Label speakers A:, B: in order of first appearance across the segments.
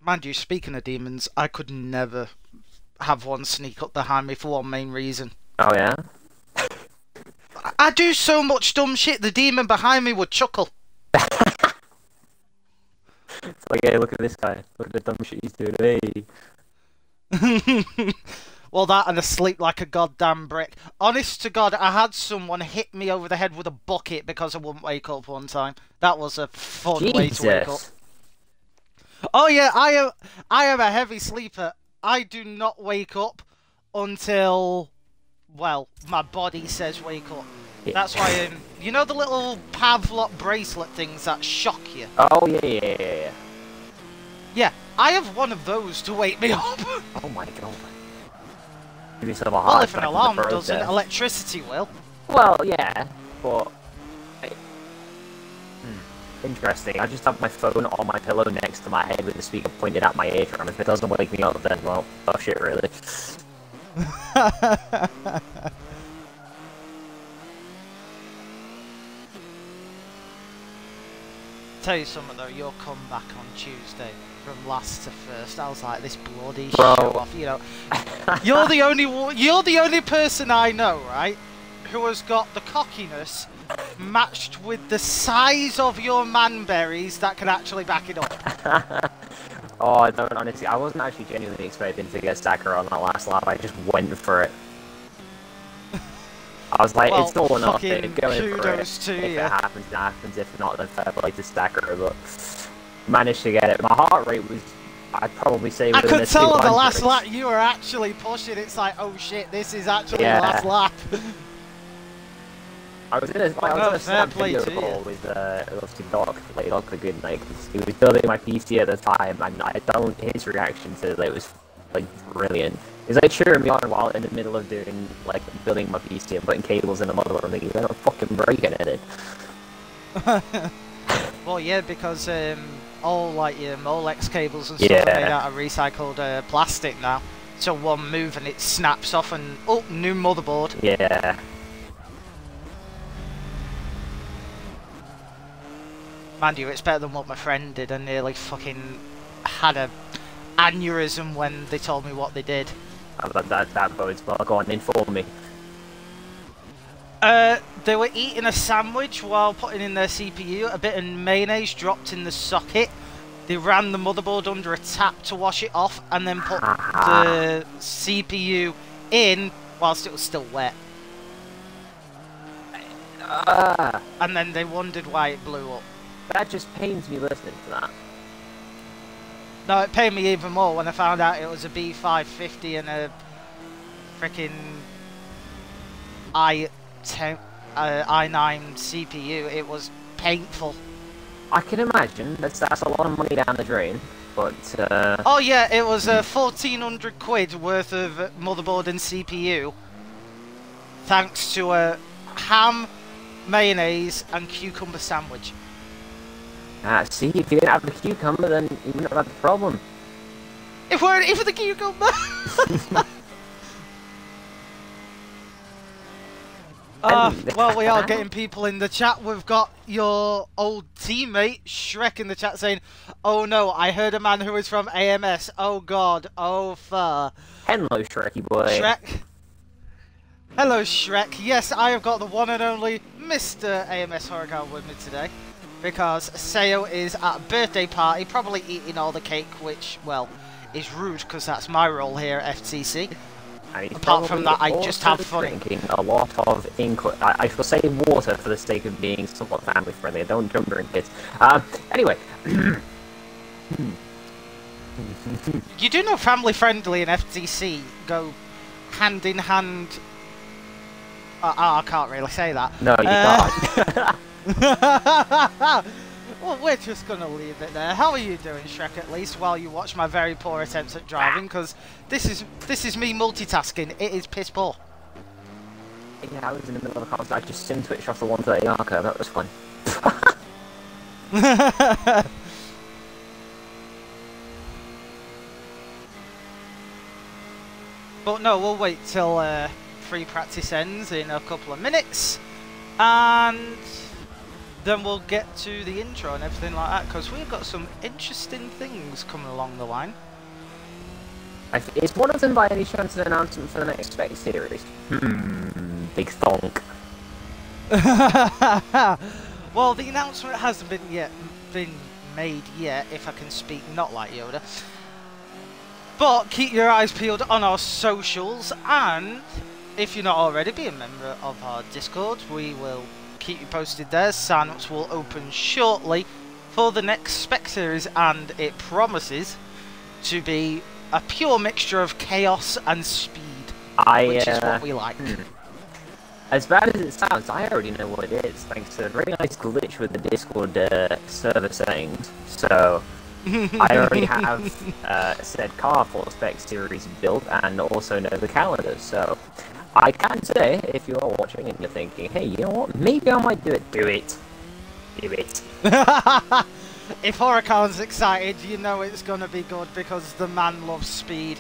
A: Mind you, speaking of demons, I could never have one sneak up behind me for one main reason.
B: Oh yeah?
A: I do so much dumb shit, the demon behind me would chuckle.
B: It's like, hey, look at this guy. Look at the dumb shit he's doing. Hey.
A: Well, that and asleep like a goddamn brick. Honest to God, I had someone hit me over the head with a bucket because I wouldn't wake up one time. That was a fun way to wake up. Oh yeah, I am a heavy sleeper. I do not wake up until, well, my body says wake up.
B: Yeah.
A: That's why, you know the little Pavlov bracelet things that shock you?
B: Oh yeah.
A: Yeah, I have one of those to wake me up.
B: Oh my god. Give yourself a heart
A: Well, if an
B: attack
A: alarm
B: in the
A: doesn't,
B: process.
A: electricity will.
B: Well, yeah, but... Interesting. I just have my phone on my pillow next to my head with the speaker pointed at my eardrum. If it doesn't wake me up, then, well, oh shit, really.
A: Tell you something though, your comeback on Tuesday from last to first, I was like, this bloody
B: Bro.
A: show off. You know, you're the only person I know, right, who has got the cockiness matched with the size of your manberries that can actually back it up.
B: Oh, I don't honestly. I wasn't actually genuinely expecting to get Stacker on that last lap. I just went for it. I was like,
A: Well,
B: it's not enough.
A: fucking
B: Going for it.
A: kudos to
B: If
A: you.
B: it happens, it happens. If not, then fair play to Stacker. But managed to get it. My heart rate was, I'd probably say,
A: I
B: within
A: could
B: the
A: tell on the
B: 200s.
A: last lap you were actually pushing. It's like, oh shit, this is actually
B: Yeah.
A: the last lap.
B: I was in a,
A: Well,
B: I
A: no,
B: was in a
A: fair
B: snap
A: play
B: video
A: to
B: call
A: you.
B: with obviously Doc, like Doc the Good Night, because he was building my PC at the time, and I don't. His reaction to it was like brilliant. He's like cheering me on while in the middle of doing like building my PC and putting cables in the motherboard. I'm thinking, you're not fucking breaking it.
A: Well, yeah, because all like your Molex cables and stuff are made out of recycled plastic now. So one move and it snaps off, and oh, new motherboard.
B: Yeah.
A: Mind you, it's better than what my friend did. I nearly fucking had a aneurysm when they told me what they did.
B: That bodes well. Go on, inform me.
A: They were eating a sandwich while putting in their CPU. A bit of mayonnaise dropped in the socket. They ran the motherboard under a tap to wash it off, and then put the CPU in whilst it was still wet. And then they wondered why it blew up.
B: That just pains me listening to that.
A: No, it pained me even more when I found out it was a B550 and a freaking i9 CPU. It was painful.
B: I can imagine that's a lot of money down the drain, but
A: Oh yeah, it was 1,400 quid worth of motherboard and CPU, thanks to a ham, mayonnaise, and cucumber sandwich.
B: See, if you didn't have the cucumber, then you wouldn't have had the problem.
A: If it weren't for the cucumber. Well, we are getting people in the chat. We've got your old teammate, Shrek, in the chat saying, oh no, I heard a man who is from AMS. Oh god, oh fur.
B: Hello, Shreky boy.
A: Shrek. Hello, Shrek. Yes, I have got the one and only Mr. AMS Huracan with me today. Because Sayo is at a birthday party, probably eating all the cake, which, well, is rude, because that's my role here at FTC. Apart from that, I just have fun.
B: Drinking a lot of I shall say water for the sake of being somewhat family friendly. Don't drink it. Anyway.
A: You do know family friendly and FTC go hand in hand. I can't really say that.
B: No, you can't.
A: Well, we're just gonna leave it there. How are you doing, Shrek? At least while you watch my very poor attempts at driving, because this is me multitasking. It is piss poor.
B: Yeah, I was in the middle of a concert. I just sim switched off the 130 Arco. That was fun.
A: But no, we'll wait till free practice ends in a couple of minutes, and then we'll get to the intro and everything like that, because we've got some interesting things coming along the line.
B: Is one of them by any chance an announcement for the next Spec series? Big thonk.
A: Well, the announcement hasn't been made yet, if I can speak not like Yoda. But keep your eyes peeled on our socials, and if you're not already, be a member of our Discord. We will keep you posted there. Sign-ups will open shortly for the next Spec series, and it promises to be a pure mixture of chaos and speed, which is what we like.
B: As bad as it sounds, I already know what it is, thanks to a very nice glitch with the Discord server settings. So, I already have said car for Spec series built and also know the calendar. So, I can say, if you are watching and you're thinking, hey, you know what, maybe I might do it, do it. Do it.
A: If Huracan's excited, you know it's gonna be good because the man loves speed.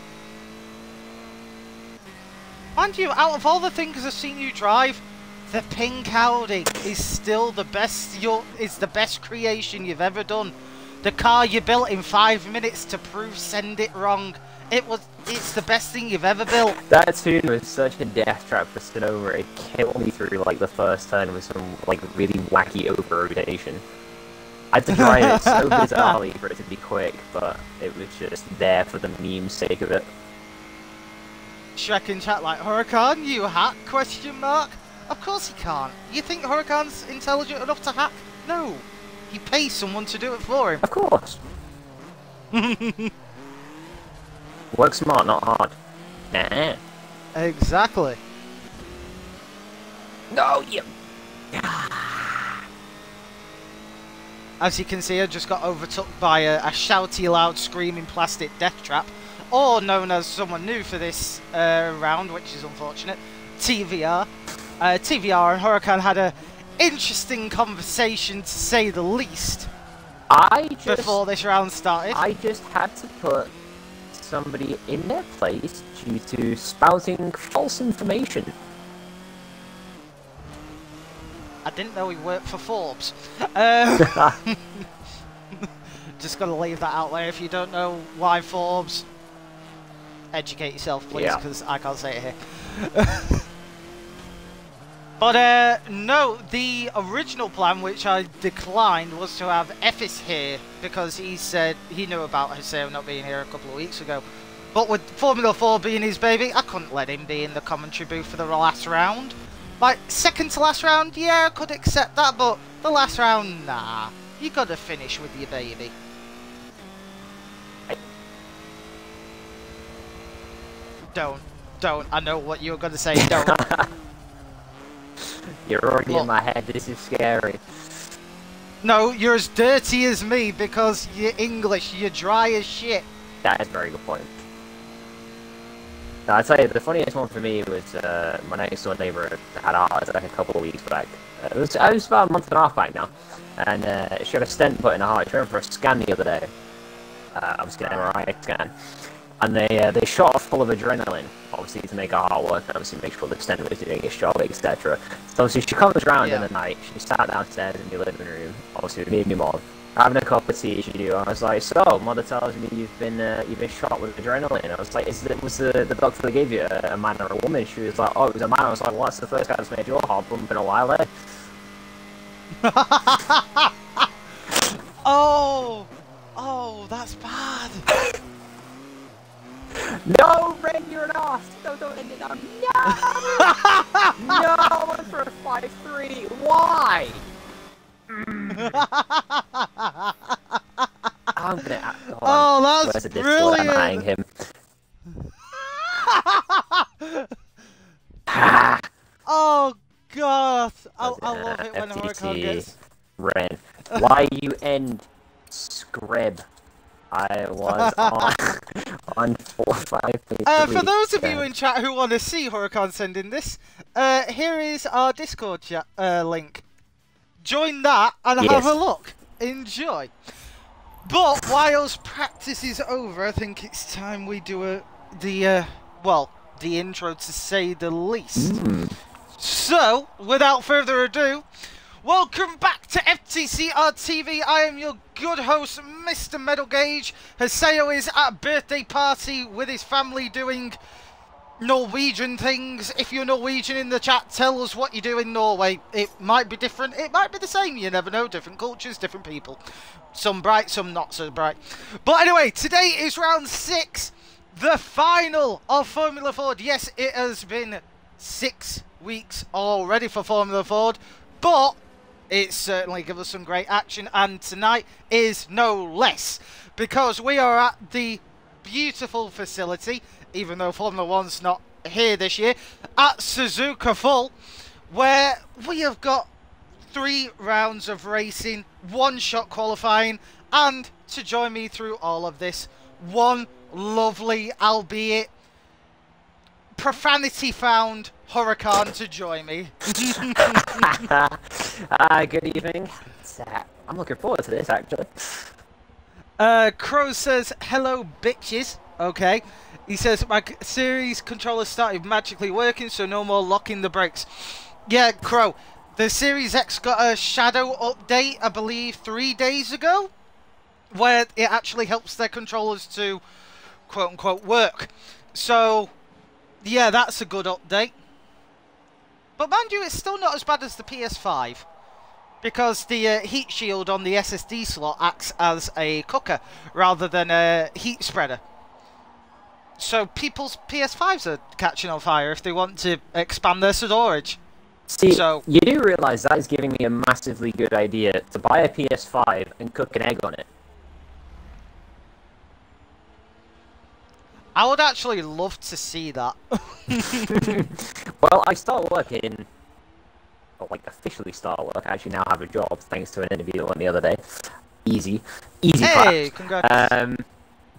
A: Mind you, out of all the things I've seen you drive, the pink Audi is still the best. Is the best creation you've ever done. The car you built in 5 minutes to prove Send It wrong. It's the best thing you've ever built.
B: That tune was such a death trap for Sonoma. It killed me through like the first turn with some like really wacky over rotation. I had to drive it so bizarrely for it to be quick, but it was just there for the meme's sake of it.
A: Shrek in chat like, Huracan, you hack? Question mark. Of course he can't. You think Huracan's intelligent enough to hack? No. He pays someone to do it for him.
B: Of course. Work smart, not hard. Nah.
A: Exactly.
B: No, you.
A: As you can see, I just got overtook by a shouty, loud, screaming plastic death trap, or known as someone new for this round, which is unfortunate, TVR. TVR and Huracan had a interesting conversation, to say the least, before this round started.
B: I just had to put somebody in their place due to spouting false information.
A: I didn't know he worked for Forbes. Just gotta leave that out there. If you don't know why Forbes, educate yourself, please, because I can't say it here. But no, the original plan, which I declined, was to have Effis here, because he said he knew about Haseo not being here a couple of weeks ago. But with Formula 4 being his baby, I couldn't let him be in the commentary booth for the last round. Like, second to last round, yeah, I could accept that, but the last round, nah. You gotta finish with your baby. Don't. I know what you're gonna say, don't.
B: You're already in my head, this is scary.
A: No, you're as dirty as me because you're English, you're dry as shit.
B: That is a very good point. Now, I'll tell you, the funniest one for me was my next door neighbour had ours like a couple of weeks back. It was about a month and a half back now. And she had a stent put in her heart. She went for a scan the other day. Obviously an MRI scan. And they shot her full of adrenaline, obviously to make her heart work, and obviously make sure the stent was doing its job, etc. So obviously she comes round in the night, she sat downstairs in the living room, obviously with me and my mom, having a cup of tea, she do. I was like, so, mother tells me you've been shot with adrenaline. I was like, was the doctor that gave you a man or a woman? She was like, oh, it was a man. I was like, well, that's the first guy that's made your heart pump in a while, eh?
A: Oh, that's bad.
B: No, Ren, you're an ass. No, don't end it on. No! No, I went for a 5-3. Why? I'm gonna.
A: Oh, that's brilliant.
B: I'm eyeing him.
A: Oh God, I love it when Huracan gets.
B: Ren, why you end Screb? I was on 4-5.
A: For those of you in chat who want to see Huracan sending this, here is our Discord chat link. Join that and have a look. Enjoy. But whilst practice is over, I think it's time we do the intro, to say the least. So, without further ado, Welcome back to FTC TV. I am your good host, Mr. Metal Gauge. Haseo is at a birthday party with his family doing Norwegian things. If you're Norwegian in the chat, tell us what you do in Norway. It might be different, it might be the same, you never know. Different cultures, different people. Some bright, some not so bright. But anyway, today is round 6, the final of Formula Ford. Yes, it has been 6 weeks already for Formula Ford, but it certainly gives us some great action, and tonight is no less, because we are at the beautiful facility, even though Formula One's not here this year, at Suzuk Full, where we have got 3 rounds of racing, 1-shot qualifying, and to join me through all of this, one lovely, albeit profanity-found Huracan to join me.
B: Good evening. I'm looking forward to this, actually.
A: Crow says, hello, bitches. Okay. He says, my series controller started magically working, so no more locking the brakes. Yeah, Crow. The Series X got a shadow update, I believe, 3 days ago, where it actually helps their controllers to, quote-unquote, work. So, yeah, that's a good update. But mind you, it's still not as bad as the PS5, because the heat shield on the SSD slot acts as a cooker rather than a heat spreader. So people's PS5s are catching on fire if they want to expand their storage.
B: See, so, you do realise that is giving me a massively good idea to buy a PS5 and cook an egg on it.
A: I would actually love to see that.
B: Well, I start working, or like officially start work. I actually now have a job thanks to an interview on the other day. Easy
A: hey,
B: clap.
A: Congrats.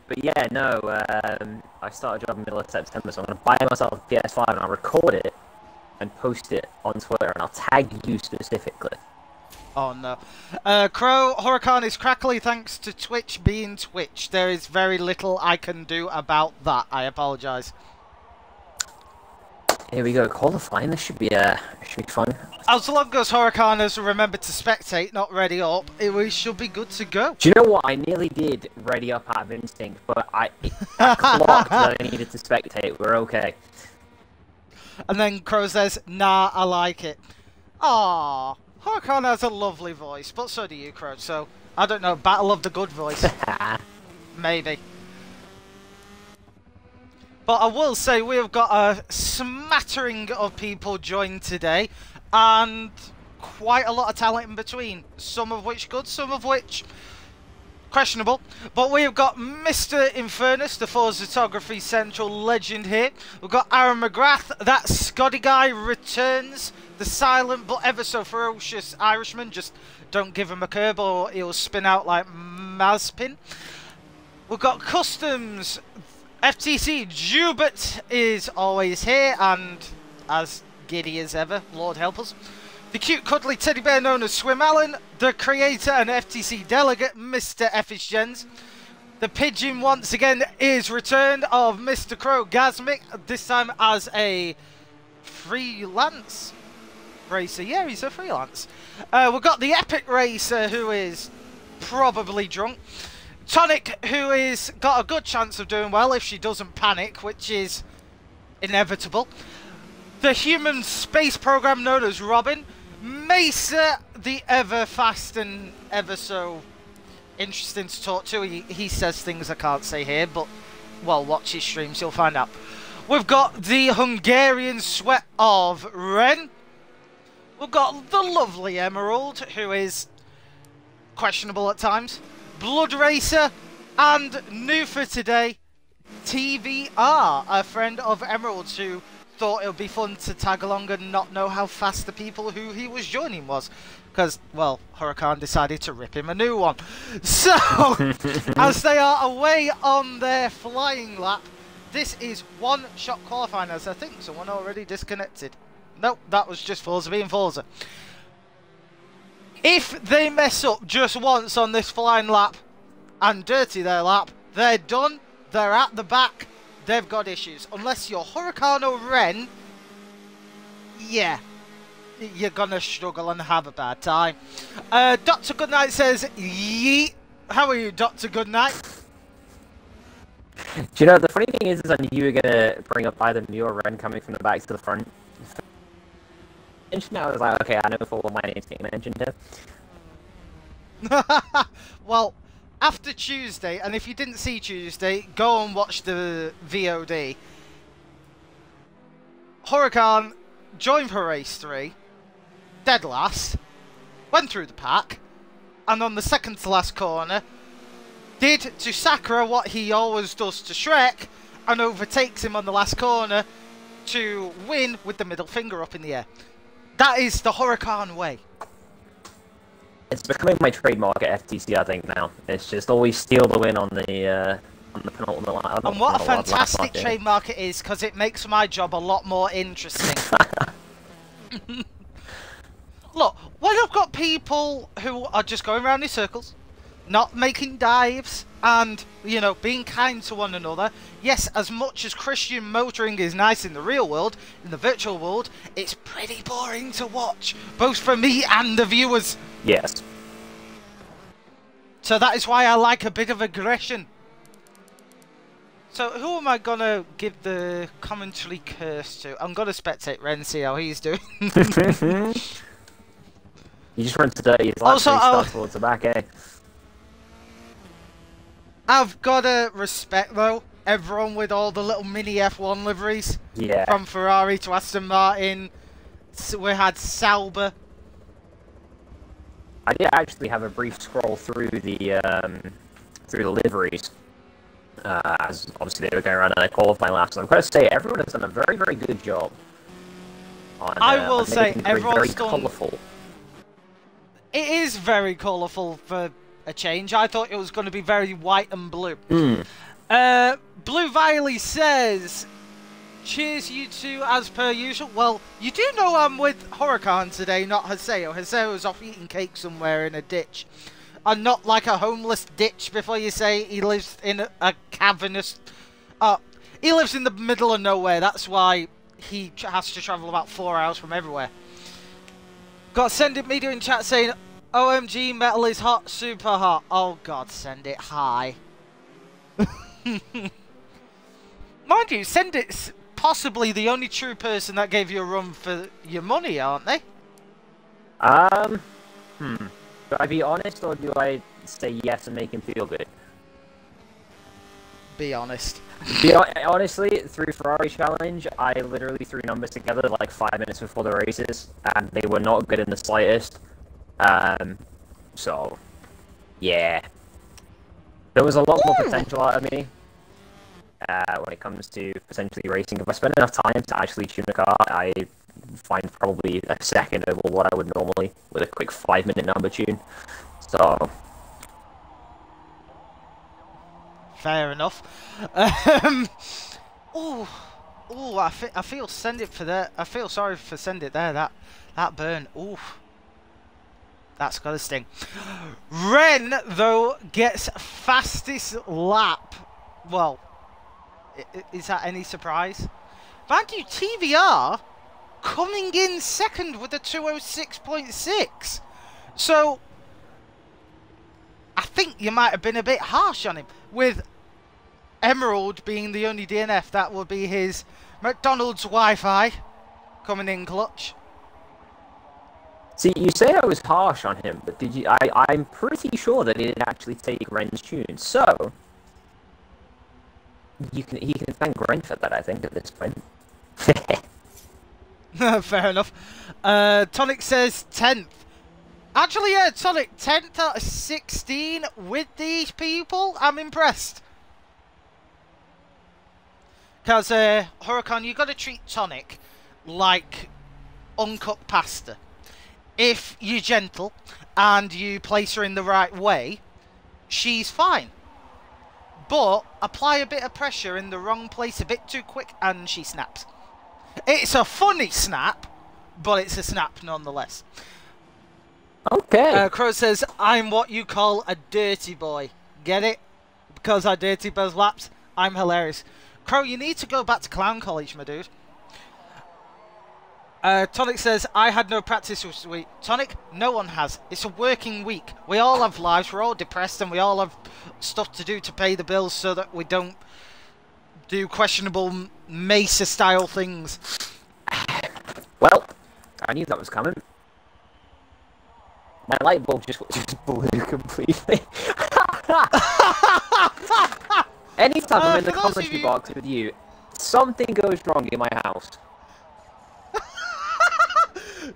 B: But yeah, no, I start a job in the middle of September, so I'm going to buy myself a PS5 and I'll record it and post it on Twitter, and I'll tag you specifically.
A: Oh no. Crow, Huracan is crackly thanks to Twitch being Twitch. There is very little I can do about that. I apologise.
B: Here we go, qualifying. This should be fun.
A: As long as Huracan has remembered to spectate, not ready up, we should be good to go.
B: Do you know what? I nearly did ready up out of instinct, but I clocked that I needed to spectate. We're okay.
A: And then Crow says, nah, I like it. Aww. Huracan has a lovely voice, but so do you, Crow. So, I don't know, battle of the good voice. Maybe. But I will say we have got a smattering of people joined today, and quite a lot of talent in between. Some of which good, some of which questionable. But we have got Mr. Infernus, the Forza Photography Central legend here. We've got Aaron McGrath, that Scotty guy returns. The silent but ever so ferocious Irishman. Just don't give him a curb or he'll spin out like Mazpin. We've got Customs. FTC Jubert is always here, and as giddy as ever, Lord help us. The cute cuddly teddy bear known as Swim Allen, the creator and FTC delegate, Mr. Effish Jens. The pigeon once again is returned of Mr. Crow Gasmic, this time as a freelance racer. Yeah, he's a freelance. We've got the epic racer who is probably drunk. Tonic, who is got a good chance of doing well if she doesn't panic, which is inevitable. The human space program known as Robin. Mesa, the ever fast and ever so interesting to talk to. He says things I can't say here, but, well, watch his streams, you'll find out. We've got the Hungarian sweat of Ren. We've got the lovely Emerald, who is questionable at times. Blood Racer, and new for today, TVR, a friend of Emerald's who thought it would be fun to tag along and not know how fast the people who he was joining was. Because, well, Huracan decided to rip him a new one. So, as they are away on their flying lap, this is 1-shot qualifying, as I think someone already disconnected. Nope, that was just Forza being Forza. If they mess up just once on this flying lap and dirty their lap, they're done, they're at the back, they've got issues. Unless you're Huracan or Ren, yeah, you're gonna struggle and have a bad time. Dr. Goodnight says, yeet. How are you, Dr. Goodnight?
B: Do you know, the funny thing is I knew you were gonna bring up either me or Ren coming from the back to the front. Now I was like, okay, I know for what my name's getting mentioned here.
A: Well, after Tuesday, and if you didn't see Tuesday, go and watch the VOD. Huracan joined for race 3, dead last, went through the pack, and on the second to last corner, did to Sakura what he always does to Shrek, and overtakes him on the last corner to win with the middle finger up in the air. That is the Huracan way.
B: It's becoming my trademark at FTC, I think, now. It's just always steal the win on the penultimate lap.
A: And what a fantastic trademark it is, because it makes my job a lot more interesting. Look, when I've got people who are just going around in circles, not making dives, and, you know, being kind to one another, yes, as much as Christian motoring is nice in the real world, in the virtual world, it's pretty boring to watch, both for me and the viewers.
B: Yes.
A: So that is why I like a bit of aggression. So who am I gonna give the commentary curse to? I'm gonna spectate Ren, see how he's doing.
B: You just run to dirty his lap, so he starts towards the back, eh?
A: I've gotta respect, though, everyone with all the little mini F1 liveries.
B: Yeah.
A: From Ferrari to Aston Martin. So we had Sauber.
B: I did actually have a brief scroll through the liveries. As obviously they were going around and I qualifying laps. And I've got to say, everyone has done a very, very good job.
A: I will say, everyone's
B: very colourful.
A: It is very colourful for a change. I thought it was going to be very white and blue. Blue Viley says, cheers you two as per usual. Well, you do know I'm with Huracan today, not Haseo. Haseo's off eating cake somewhere in a ditch. And not like a homeless ditch before you say he lives in a cavernous... he lives in the middle of nowhere. That's why he has to travel about 4 hours from everywhere. Got Send It Media in chat saying, OMG, metal is hot, super hot. Oh god, Send It high. Mind you, Send It's possibly the only true person that gave you a run for your money, aren't they?
B: Do I be honest, or do I say yes and make him feel good?
A: Be honest.
B: Honestly, through Ferrari Challenge, I literally threw numbers together like 5 minutes before the races, and they were not good in the slightest. So, yeah. There was a lot more potential out of me when it comes to potentially racing. If I spend enough time to actually tune a car, I find probably a second over what I would normally with a quick 5-minute number tune. So
A: fair enough. I feel Send It for that. I feel sorry for Send It there. That burn. Ooh, that's gotta sting. Ren though gets fastest lap. Well, is that any surprise? Mind you, TVR coming in second with a 206.6. So I think you might have been a bit harsh on him. With Emerald being the only DNF, that will be his McDonald's Wi-Fi coming in clutch.
B: See, you say I was harsh on him, but did you? I'm pretty sure that he didn't actually take Ren's tune. So he can thank Ren for that, I think, at this point.
A: Fair enough. Tonic says 10th. Actually, yeah, Tonic, 10th out of 16 with these people. I'm impressed. Because, Huracan, you got to treat Tonic like uncooked pasta. If you're gentle and you place her in the right way, she's fine. But apply a bit of pressure in the wrong place a bit too quick and she snaps. It's a funny snap, but it's a snap nonetheless.
B: Okay.
A: Crow says, I'm what you call a dirty boy. Get it? Because I dirty both laps, I'm hilarious. Crow, you need to go back to clown college, my dude. Tonic says, I had no practice this week. Tonic, no one has. It's a working week. We all have lives, we're all depressed, and we all have stuff to do to pay the bills so that we don't do questionable Mesa-style things.
B: Well, I knew that was coming. My light bulb just blew completely. Anytime I'm in the commentary box with you, something goes wrong in my house.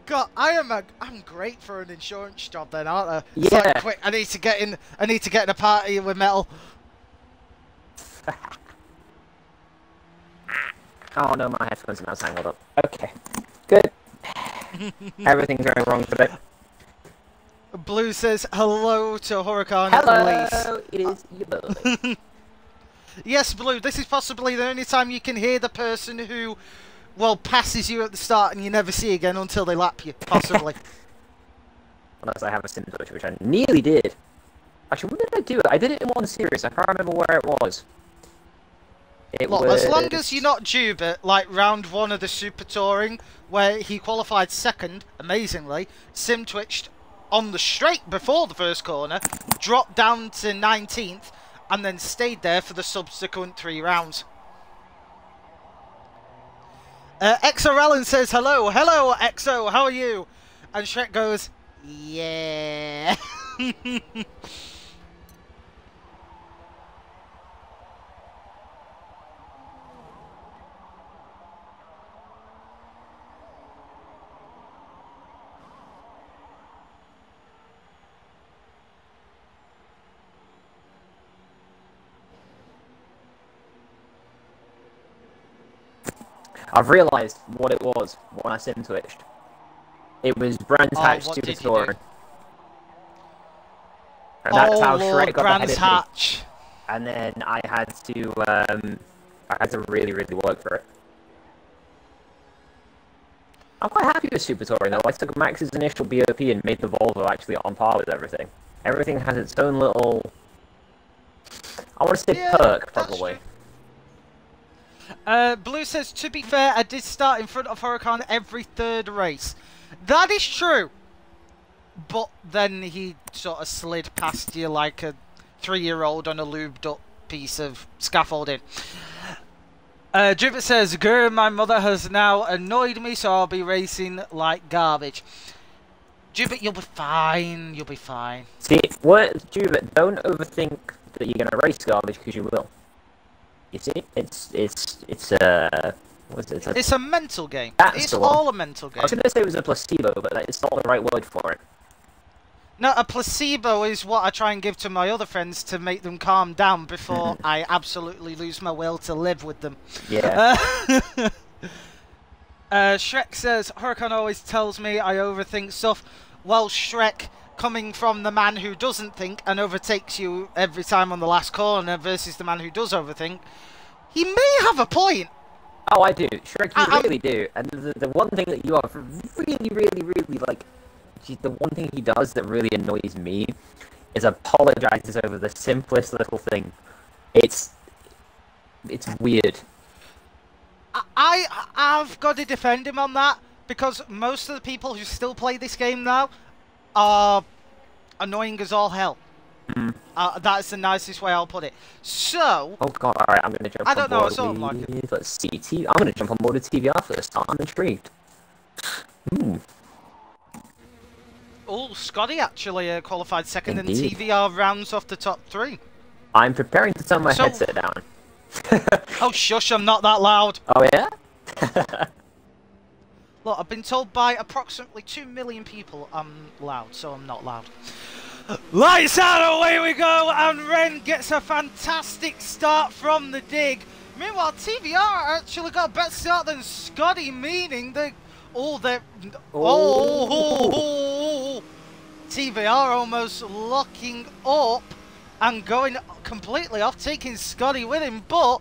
A: God, I'm great for an insurance job then, aren't I?
B: Yeah.
A: It's like, quick, I need to get in a party with metal.
B: Oh no, my headphones are now tangled up. Okay. Good. Everything's going wrong today.
A: Blue says hello to Huracan.
B: Hello, it is your boy.
A: Yes, Blue, this is possibly the only time you can hear the person who, well, passes you at the start and you never see again until they lap you, possibly.
B: Unless I have a sim touch, which I nearly did. Actually, when did I do it? I did it in one series. I can't remember where it was.
A: Look, as long as you're not Jubert, like round 1 of the Super Touring, where he qualified second, amazingly, sim twitched on the straight before the first corner, dropped down to 19th, and then stayed there for the subsequent 3 rounds. XORellen says, hello, XO, how are you? And Shrek goes, yeah.
B: I've realised what it was when I sim twitched. It was Brands Hatch Super Touring. And that's how Shrek got
A: Brands
B: ahead of me.
A: Hatch.
B: And then I had to really work for it. I'm quite happy with Super Touring though. I took Max's initial BOP and made the Volvo actually on par with everything. Everything has its own little, I want to say perk, probably.
A: Blue says, to be fair, I did start in front of Huracan every 3rd race. That is true. But then he sort of slid past you like a 3-year-old on a lubed up piece of scaffolding. Jubert says, grr, my mother has now annoyed me, so I'll be racing like garbage. Jubert, you'll be fine. You'll be fine.
B: See, Jubert, don't overthink that you're going to race garbage, because you will. You see, it's what is it?
A: It's a mental game. It's
B: the one.
A: all a mental game.
B: I was going to say it was a placebo, but it's not the right word for it.
A: No, a placebo is what I try and give to my other friends to make them calm down before I absolutely lose my will to live with them.
B: Yeah.
A: Shrek says, Huracan always tells me I overthink stuff. Well, Shrek, coming from the man who doesn't think and overtakes you every time on the last corner versus the man who does overthink, he may have a point.
B: Oh, I do. Shrek, you really do. And the one thing that you are really like, the one thing he does that really annoys me is apologizes over the simplest little thing. It's weird.
A: I've got to defend him on that, because most of the people who still play this game now are annoying as all hell. That's the nicest way I'll put it. So...
B: Oh god, alright, I'm going to jump on board
A: something like it.
B: Let's see, I'm going to jump on board with TVR first. I'm intrigued.
A: Oh, Scotty actually qualified second
B: Indeed.
A: and TVR rounds off the top 3.
B: I'm preparing to turn my headset down.
A: Oh, shush, I'm not that loud.
B: Oh, yeah?
A: Look, I've been told by approximately 2 million people I'm loud, so I'm not loud. Lights out, away we go, and Ren gets a fantastic start from the dig. Meanwhile, TVR actually got a better start than Scotty, meaning they... TVR almost locking up and going completely off, taking Scotty with him, but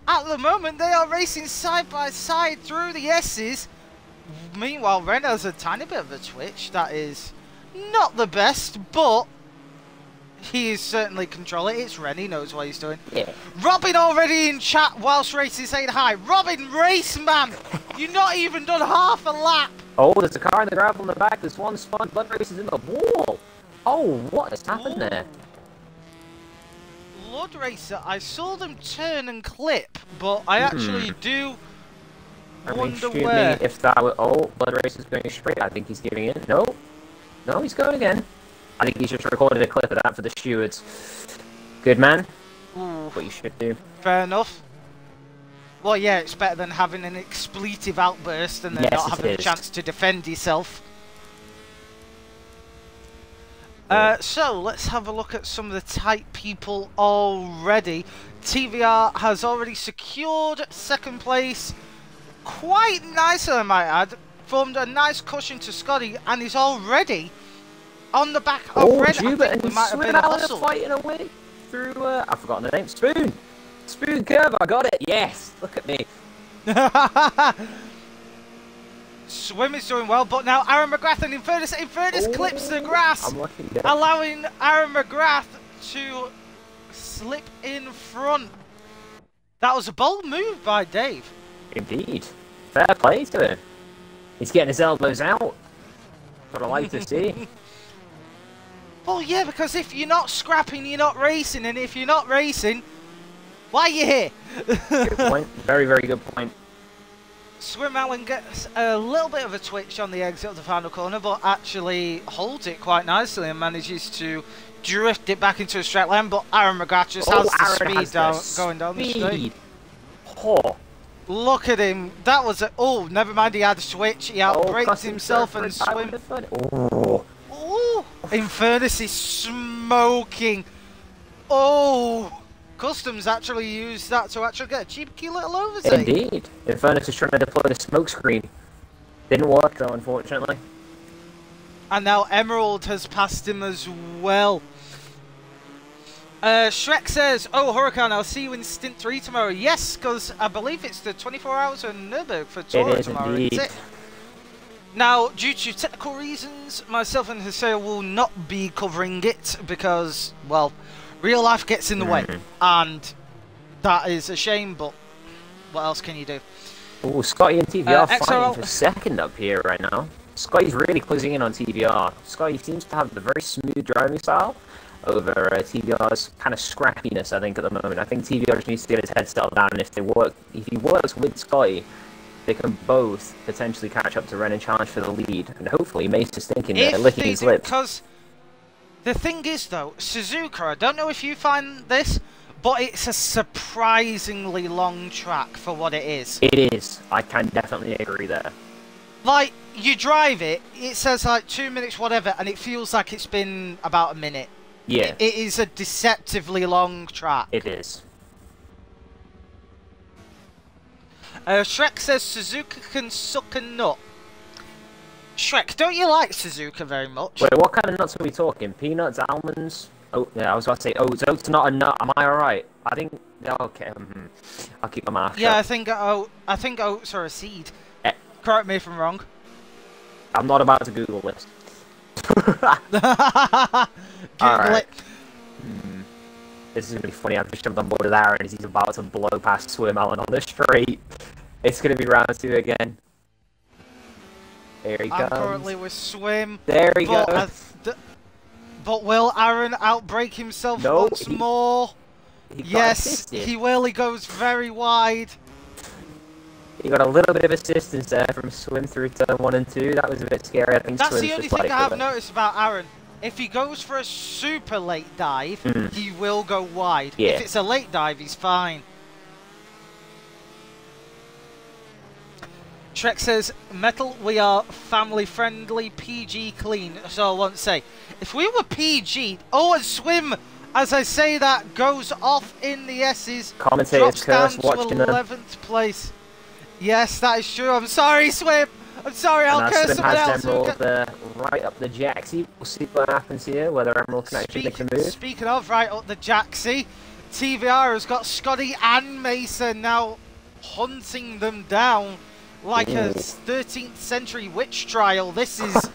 A: at the moment they are racing side by side through the S's. Meanwhile, Ren has a tiny bit of a twitch. That is not the best, but he is certainly controlling it. It's Ren, he knows what he's doing.
B: Yeah.
A: Robin already in chat whilst racing, saying hi. Robin, race man! You've not even done half a lap!
B: Oh, there's a car in the gravel in the back. There's one spun. Blood races in the wall. Oh, what has happened there?
A: Blood Racer, I saw them turn and clip, but I actually do wonder where.
B: If that were... Oh, Blood Racer's going straight. I think he's giving in. No. No, he's going again. I think he's just recorded a clip of that for the stewards. Good man.
A: Ooh,
B: What you should do.
A: fair enough. Well, yeah, it's better than having an expletive outburst and then not having a chance to defend yourself. So, let's have a look at some of the tight people already. TVR has already secured second place. Quite nicely, I might add. Formed a nice cushion to Scotty and is already on the back of Red.
B: Juba
A: I think we
B: and
A: might have been a hustle.
B: fighting away through, I've forgotten the name. Spoon! Spoon curve, I got it! Yes! Look at me.
A: Swim is doing well, but now Aaron McGrath and Infernus clips the grass, allowing Aaron McGrath to slip in front. That was a bold move by Dave.
B: Indeed. Fair play to him. He's getting his elbows out. What I like to see.
A: Well, yeah, because if you're not scrapping, you're not racing, and if you're not racing, why are you here?
B: Good point. Very, very good point.
A: Swim Allen gets a little bit of a twitch on the exit of the final corner, but actually holds it quite nicely and manages to drift it back into a straight line. But Aaron McGrath just has the speed going down the straight.
B: Oh.
A: Look at him. That was a... Oh, never mind, he had a switch. He outbraked himself and swim.
B: Oh.
A: Ooh. Infernus is smoking. Oh. Customs actually used that to actually get a cheeky little overtake.
B: Indeed. Infernus is trying to deploy the smoke screen. Didn't work though, unfortunately.
A: And now Emerald has passed him as well. Shrek says, "Oh, Huracan, I'll see you in Stint 3 tomorrow." Yes, because I believe it's the 24 hours of Nürburgring for Torah tomorrow.
B: Indeed.
A: Isn't it? Now, due to technical reasons, myself and Hussein will not be covering it because, well, real life gets in the way, and that is a shame, but what else can you do?
B: Oh, Scotty and TVR fighting for second up here right now. Scotty's really closing in on TVR. Scotty seems to have the very smooth driving style over TVR's kind of scrappiness, I think, at the moment. I think TVR just needs to get his head settled down, and if he works with Scotty, they can both potentially catch up to Ren and challenge for the lead, and hopefully Mace is thinking that licking his lips.
A: Because the thing is, though, Suzuka, I don't know if you find this, but it's a surprisingly long track for what it is.
B: It is. I can definitely agree there.
A: Like, you drive it, it says like 2 minutes whatever, and it feels like it's been about a minute.
B: Yeah.
A: It is a deceptively long track.
B: It is.
A: Shrek says Suzuka can suck a nut. Shrek, don't you like Suzuka very much?
B: Wait, what kind of nuts are we talking? Peanuts, almonds? Oh, yeah, I was about to say oats. Oats not a nut. Am I alright? I think... Okay, I'll keep my mouth shut.
A: Yeah, I think oats are a seed. Correct me if I'm wrong.
B: I'm not about to Google this.
A: Google it.
B: This is going to be funny. I've just jumped on board with Aaron as he's about to blow past Swim Allen on the straight. It's going to be round 2 again. There he goes.
A: I'm currently with Swim.
B: There he goes.
A: But will Aaron outbrake himself once more? Yes, he will. He goes very wide.
B: He got a little bit of assistance there from Swim through turn 1 and 2. That was a bit scary. I think
A: that's the only thing I have noticed about Aaron. If he goes for a super late dive, he will go wide.
B: Yeah.
A: If it's a late dive, he's fine. Shrek says, Metal, we are family friendly, PG clean. So I want to say, if we were PG, and Swim, as I say that, goes off in the S's,
B: commentators
A: drops down
B: watching
A: to 11th place. Yes, that is true. I'm sorry, Swim. I'm sorry, I'll curse someone else.
B: Emerald right up the Jaxie. We'll see what happens here, whether Emerald can actually make the move.
A: Speaking of right up the Jaxie, TVR has got Scotty and Mason now hunting them down like a 13th century witch trial. This is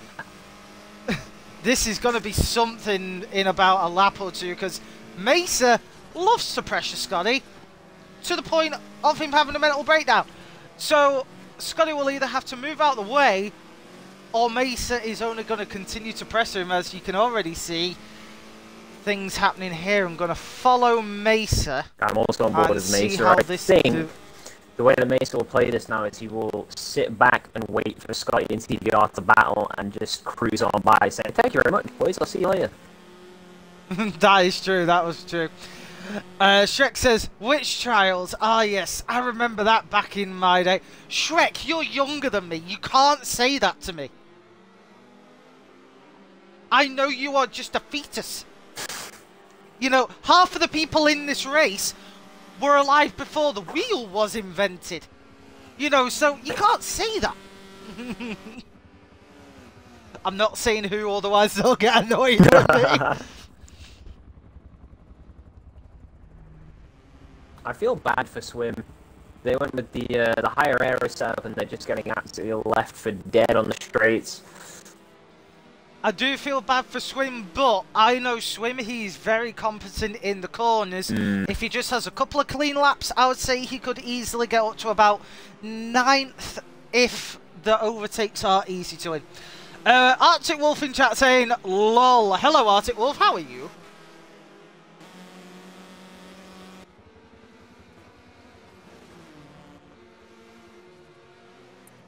A: this is going to be something in about a lap or two, because Mesa loves to pressure Scotty to the point of him having a mental breakdown. So Scotty will either have to move out the way, or Mesa is only going to continue to press him, as you can already see things happening here. I'm going to follow Mesa.
B: I'm also on board with Mesa. I think the way that Mesa will play this now is he will sit back and wait for Scotty and TVR to battle and just cruise on by saying, "Thank you very much, boys, I'll see you later."
A: That is true, that was true. Shrek says, "Witch trials? Ah, yes, I remember that back in my day." Shrek, you're younger than me. You can't say that to me. I know you are just a fetus. You know, half of the people in this race were alive before the wheel was invented. You know, so you can't say that. I'm not saying who, otherwise they'll get annoyed with me.
B: I feel bad for Swim. They went with the higher aero setup and they're just getting absolutely left for dead on the straights.
A: I do feel bad for Swim, but I know Swim, he's very competent in the corners. If he just has a couple of clean laps, I would say he could easily get up to about 9th if the overtakes are easy to win. Arctic Wolf in chat saying, "Lol." Hello Arctic Wolf, how are you?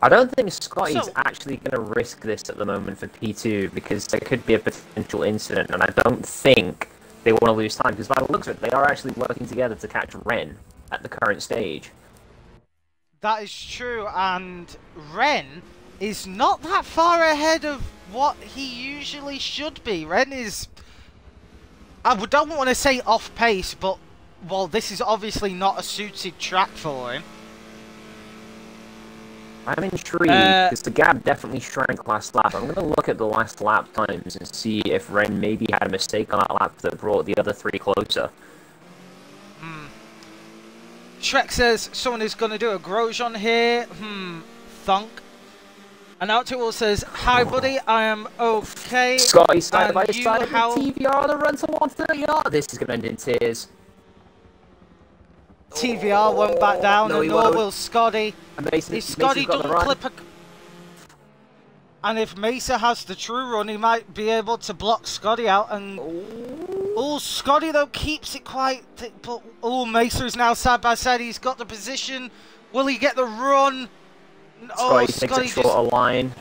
B: I don't think Scotty's actually going to risk this at the moment for P2 because there could be a potential incident, and I don't think they want to lose time because by the looks of it, they are actually working together to catch Ren at the current stage.
A: That is true, and Ren is not that far ahead of what he usually should be. Ren is, I don't want to say off pace, but well, this is obviously not a suited track for him.
B: I'm intrigued because the gap definitely shrank last lap. I'm going to look at the last lap times and see if Ren maybe had a mistake on that lap that brought the other three closer.
A: Shrek says someone is going to do a Grosjean here. Thunk. And Outwell says, "Hi buddy, I am okay."
B: Scotty started by his side with TVR on the run to 130. This is going to end in tears.
A: TVR won't back down, and nor will Scotty.
B: If
A: Scotty doesn't clip a... And if Mesa has the true run, he might be able to block Scotty out. And oh, Scotty though keeps it quite... But oh, Mesa is now side by side. He's got the position. Will he get the run? Oh,
B: Scotty takes a shorter line.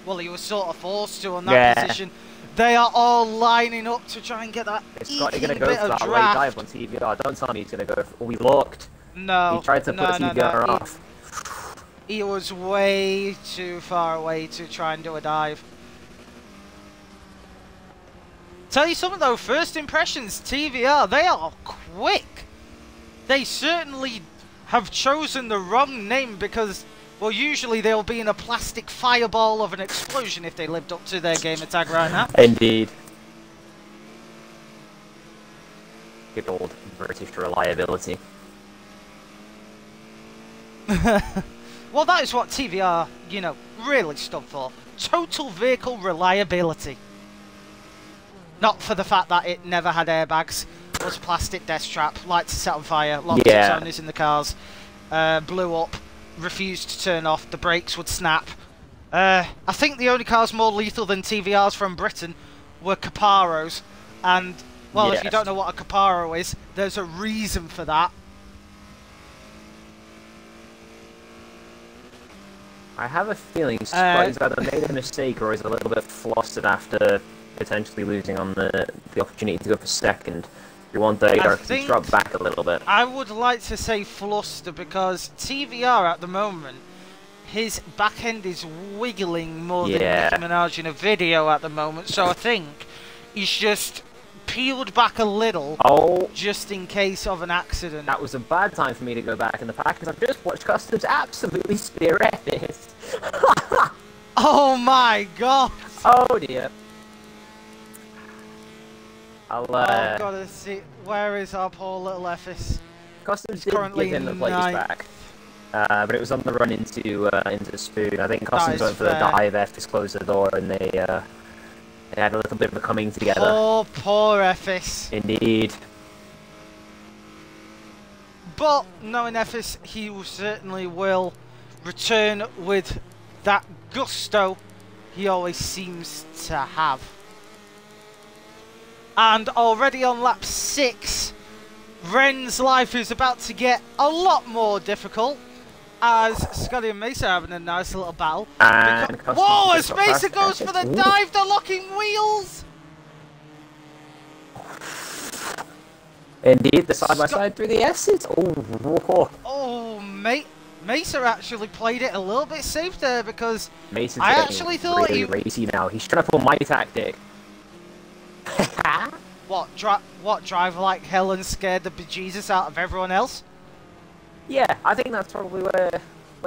A: Well, he was sort of forced to on that position. They are all lining up to try and get that
B: Scotty going to go for that late dive on TVR. Don't tell me he's going to go for... Oh, he looked.
A: No.
B: He tried to put TVR off.
A: He was way too far away to try and do a dive. Tell you something though, first impressions, TVR, they are quick. They certainly have chosen the wrong name because, well, usually they'll be in a plastic fireball of an explosion if they lived up to their gamer tag right now.
B: Indeed. Good old British reliability.
A: Well, that is what TVR, you know, really stood for. Total vehicle reliability. Not for the fact that it never had airbags, was plastic death trap, lights to set on fire, lots of owners in the cars, blew up, refused to turn off, the brakes would snap. I think the only cars more lethal than TVRs from Britain were Caparos, and, well, if you don't know what a Caparo is, there's a reason for that.
B: I have a feeling Scotty's either made a mistake or is a little bit flustered after potentially losing on the opportunity to go for second. You want the to drop back a little bit.
A: I would like to say fluster because TVR at the moment, his back end is wiggling more than Nicki Minaj in a video at the moment. So I think he's just peeled back a little just in case of an accident.
B: That was a bad time for me to go back in the pack because I've just watched Customs absolutely spearhead this.
A: Oh my god!
B: Oh dear.
A: I've got to see, where is our poor little Effis?
B: Customs did give him the plates back, but it was on the run into Spoon. I think Customs went for the dive, Effis closed the door, and they had a little bit of a coming together.
A: Oh, poor Effis.
B: Indeed.
A: But knowing Ephes, he certainly will return with that gusto he always seems to have. And already on lap 6, Ren's life is about to get a lot more difficult as Scotty and Mesa are having a nice little battle. Whoa, as Mesa goes for the dive, the locking wheels!
B: Indeed, the side-by-side through the S's.
A: Oh, mate. Mesa actually played it a little bit safe there because
B: Mason's
A: I actually thought
B: really racy now. He's trying to pull my tactic.
A: What, drive like hell and scared the bejesus out of everyone else?
B: Yeah, I think that's probably where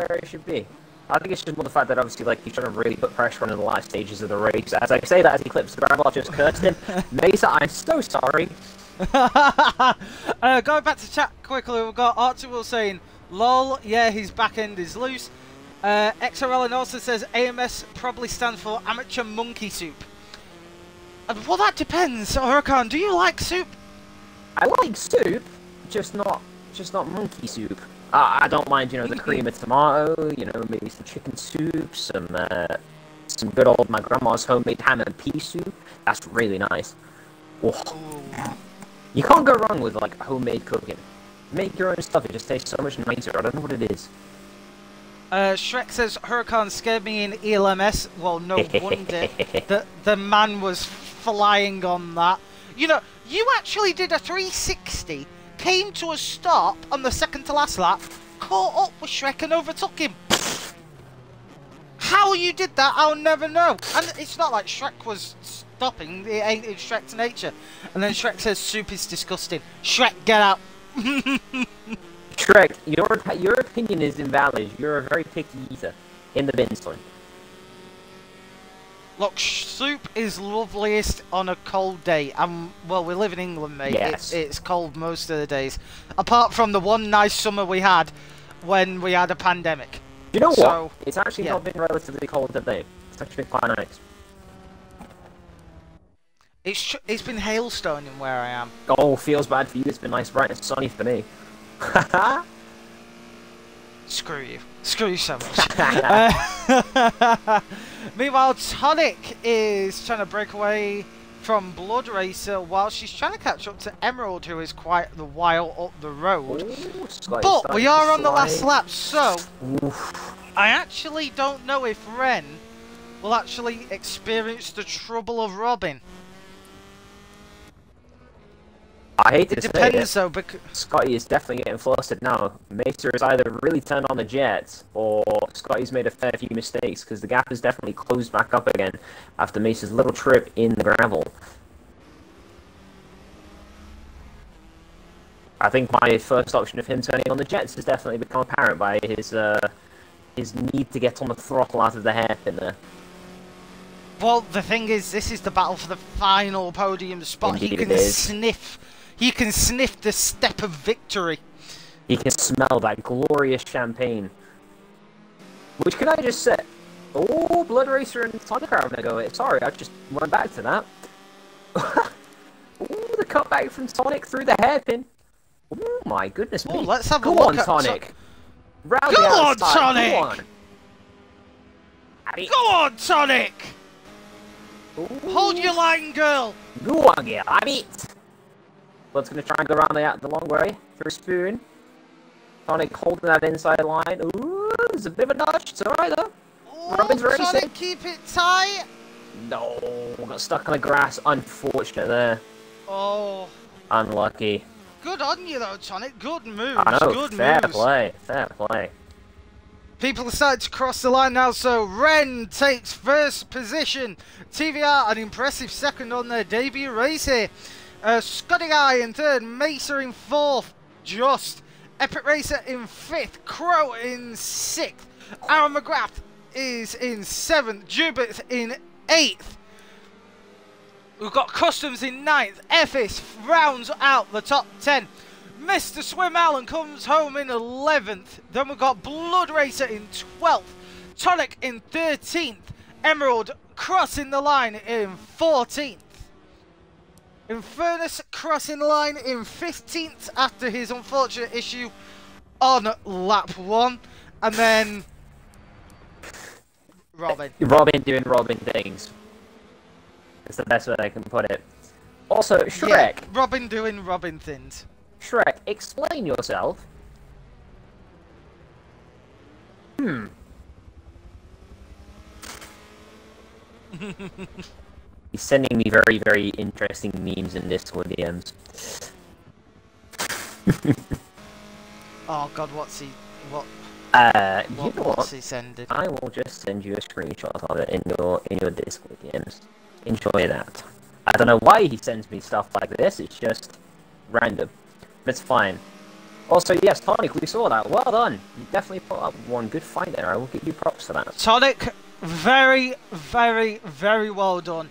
B: it should be. I think it's just more the fact that obviously like he's trying to really put pressure on in the last stages of the race. As I say that as he clips the gravel, I just cursed him. Mesa, I'm so sorry.
A: Going back to chat quickly, we've got Archibald saying, lol, yeah, his back end is loose. XRL also says AMS probably stands for Amateur Monkey Soup. Well, that depends. Huracan, do you like soup?
B: I like soup, just not monkey soup. I don't mind, you know, the cream of tomato, you know, maybe some chicken soup, some good old my grandma's homemade ham and pea soup. That's really nice. Oh. You can't go wrong with like homemade cooking. Make your own stuff; it just tastes so much nicer. I don't know what it is.
A: Shrek says Huracan scared me in ELMS. Well, no wonder. The man was flying on that. You know, you actually did a 360, came to a stop on the second to last lap, caught up with Shrek and overtook him. How you did that, I'll never know. And it's not like Shrek was stopping. It ain't in Shrek's nature. And then Shrek says soup is disgusting. Shrek, get out.
B: Shrek, your opinion is invalid. You're a very picky eater. In the bin, son.
A: Look, soup is loveliest on a cold day. Well, we live in England, mate.
B: Yes.
A: It's cold most of the days. Apart from the one nice summer we had when we had a pandemic.
B: You know what? It's actually not been relatively cold today. It's actually been quite nice.
A: It's been hailstoning where I am.
B: Oh, feels bad for you. It's been nice, bright and sunny for me.
A: Screw you. Screw you so much. Meanwhile, Tonic is trying to break away from Blood Racer while she's trying to catch up to Emerald, who is quite the while up the road.
B: Ooh,
A: but we are on the last lap, so I actually don't know if Ren will actually experience the trouble of Robin.
B: I hate to say it.
A: Depends though, because
B: Scotty is definitely getting flustered now. Mesa has either really turned on the jets, or Scotty's made a fair few mistakes, because the gap has definitely closed back up again after Mesa's little trip in the gravel. I think my first option of him turning on the jets has definitely become apparent by his need to get on the throttle out of the hairpin there.
A: Well, the thing is, this is the battle for the final podium spot.
B: Indeed,
A: He can sniff the step of victory.
B: He can smell that glorious champagne. Which, can I just say... Oh, Blood Racer and Tonic are having a go at it. Sorry, I just went back to that. Ooh, the cutback from Tonic through the hairpin. Oh my goodness me.
A: Let's have a
B: Go
A: look
B: on,
A: at
B: Tonic.
A: Go on, Tonic!
B: Go on.
A: Go on, Tonic!
B: Ooh.
A: Hold your line, girl!
B: Go on, girl. I beat. Blood's going to try and go around the long way through Spoon. Tonic holding that inside line. Ooh, there's a bit of a nudge. It's alright though.
A: Oh,
B: Robin's racing.
A: Tonic, keep it tight!
B: No, got stuck on the grass. Unfortunate there.
A: Oh.
B: Unlucky.
A: Good on you though, Tonic. Good moves.
B: I know,
A: Good
B: fair
A: moves.
B: play. Fair play.
A: People are starting to cross the line now, so Ren takes first position. TVR an impressive second on their debut race here. Scotty Guy in third, Mesa in fourth, Just. Epic Racer in fifth, Crow in sixth, Aaron McGrath is in seventh, Jubith in eighth. We've got Customs in ninth, Ephes rounds out the top 10. Mr. Swim Allen comes home in 11th. Then we've got Blood Racer in 12th, Tonic in 13th, Emerald crossing the line in 14th. Infernus crossing the line in 15th after his unfortunate issue on lap 1. And then Robin.
B: Robin doing Robin things. That's the best way I can put it. Also, Shrek.
A: Yeah, Robin doing Robin things.
B: Shrek, explain yourself. He's sending me very, very interesting memes in Discord DMs.
A: Oh god, what's he... What?
B: You know what?
A: What's he sending?
B: I will just send you a screenshot of it in your Discord DMs. Enjoy that. I don't know why he sends me stuff like this, it's just random. But it's fine. Also, yes, Tonic, we saw that. Well done. You definitely put up one good fight there. I will give you props for that.
A: Tonic, very, very, very well done.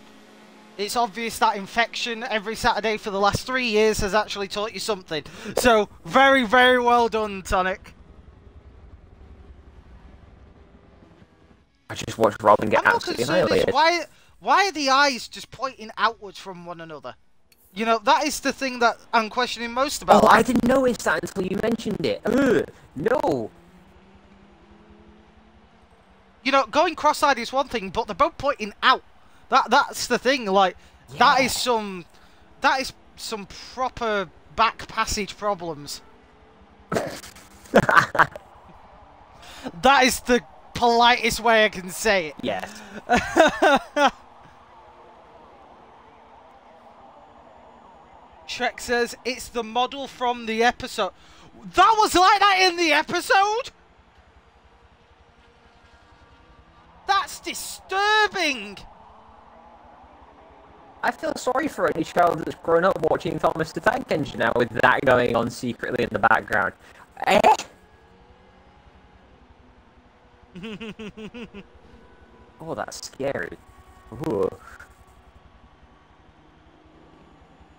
A: It's obvious that infection every Saturday for the last 3 years has actually taught you something. So, very, very well done, Tonic.
B: I just watched Robin get absolutely annihilated.
A: Why are the eyes just pointing outwards from one another? You know, that is the thing that I'm questioning most about.
B: Oh, I didn't notice that until you mentioned it. Ugh, no.
A: You know, going cross-eyed is one thing, but they're both pointing out. That's the thing. Like,
B: Yeah.
A: that is some proper back passage problems. That is the politest way I can say it.
B: Yes.
A: Shrek says, it's the model from the episode. That was like that in the episode? That's disturbing.
B: I feel sorry for any child that's grown up watching Thomas the Tank Engine now with that going on secretly in the background. Eh? Oh, that's scary. Ooh.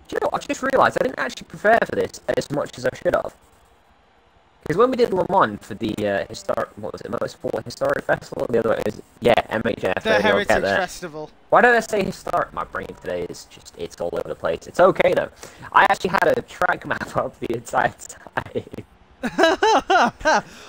B: Do you know what? I just realised I didn't actually prepare for this as much as I should have. Because when we did Le Mans for the historic, what was it, Motorsport Historic Festival? The other one is, yeah, MHF.
A: The Heritage Festival.
B: Why did I say historic? My brain today is just, it's all over the place. It's okay though. I actually had a track map up the entire time.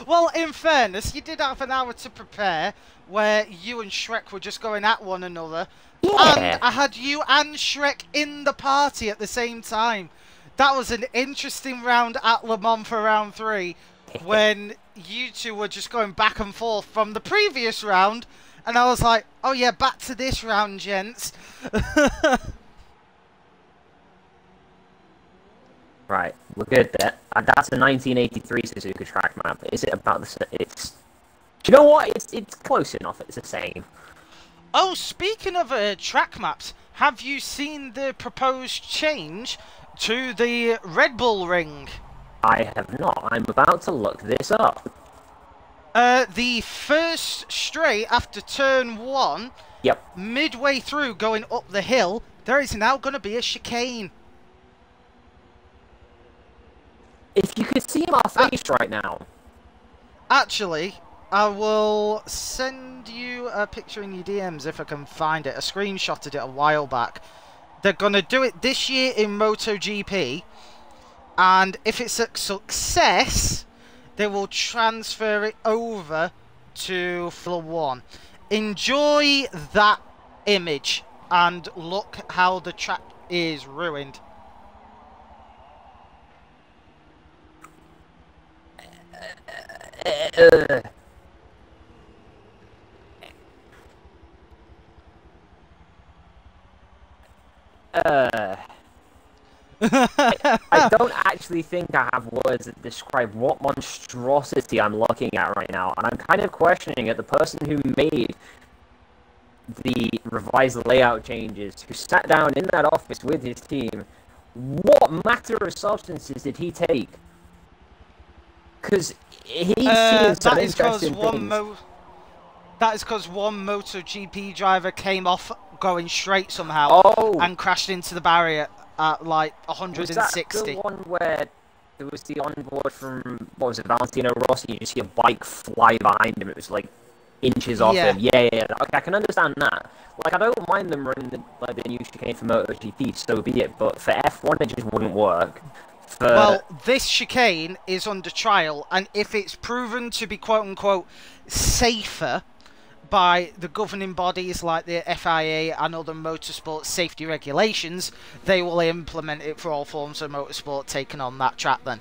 A: Well, in fairness, you did have an hour to prepare where you and Shrek were just going at one another.
B: Yeah.
A: And I had you and Shrek in the party at the same time. That was an interesting round at Le Mans for round 3 when you two were just going back and forth from the previous round. And I was like, oh yeah, back to this round, gents.
B: Right, we're good there. That's a 1983 Suzuka track map. Is it about the same? It's... Do you know what? It's close enough. It's the same.
A: Oh, speaking of track maps, have you seen the proposed change to the Red Bull Ring?
B: I have not. I'm about to look this up.
A: The first straight after turn 1,
B: Yep.
A: midway through going up the hill, there is now going to be a chicane.
B: If you could see my face right now.
A: Actually, I will send you a picture in your DMs if I can find it. I screenshotted it a while back. They're going to do it this year in MotoGP. And if it's a success, they will transfer it over to Formula 1. Enjoy that image and look how the track is ruined.
B: I don't actually think I have words that describe what monstrosity I'm looking at right now, and I'm kind of questioning it. The person who made the revised layout changes, who sat down in that office with his team, what matter of substances did he take? Because he's seen some interesting things.
A: That is because one MotoGP driver came off going straight somehow and crashed into the barrier at like 160.
B: Was that the one where there was the onboard from, what was it, Valentino Rossi? You just see a bike fly behind him. It was like inches off him. Yeah. Okay, I can understand that. Like, I don't mind them running the new chicane for MotoGP, so be it. But for F1, it just wouldn't work.
A: Well, this chicane is under trial, and if it's proven to be quote-unquote safer by the governing bodies like the FIA and other motorsport safety regulations, they will implement it for all forms of motorsport taken on that track then.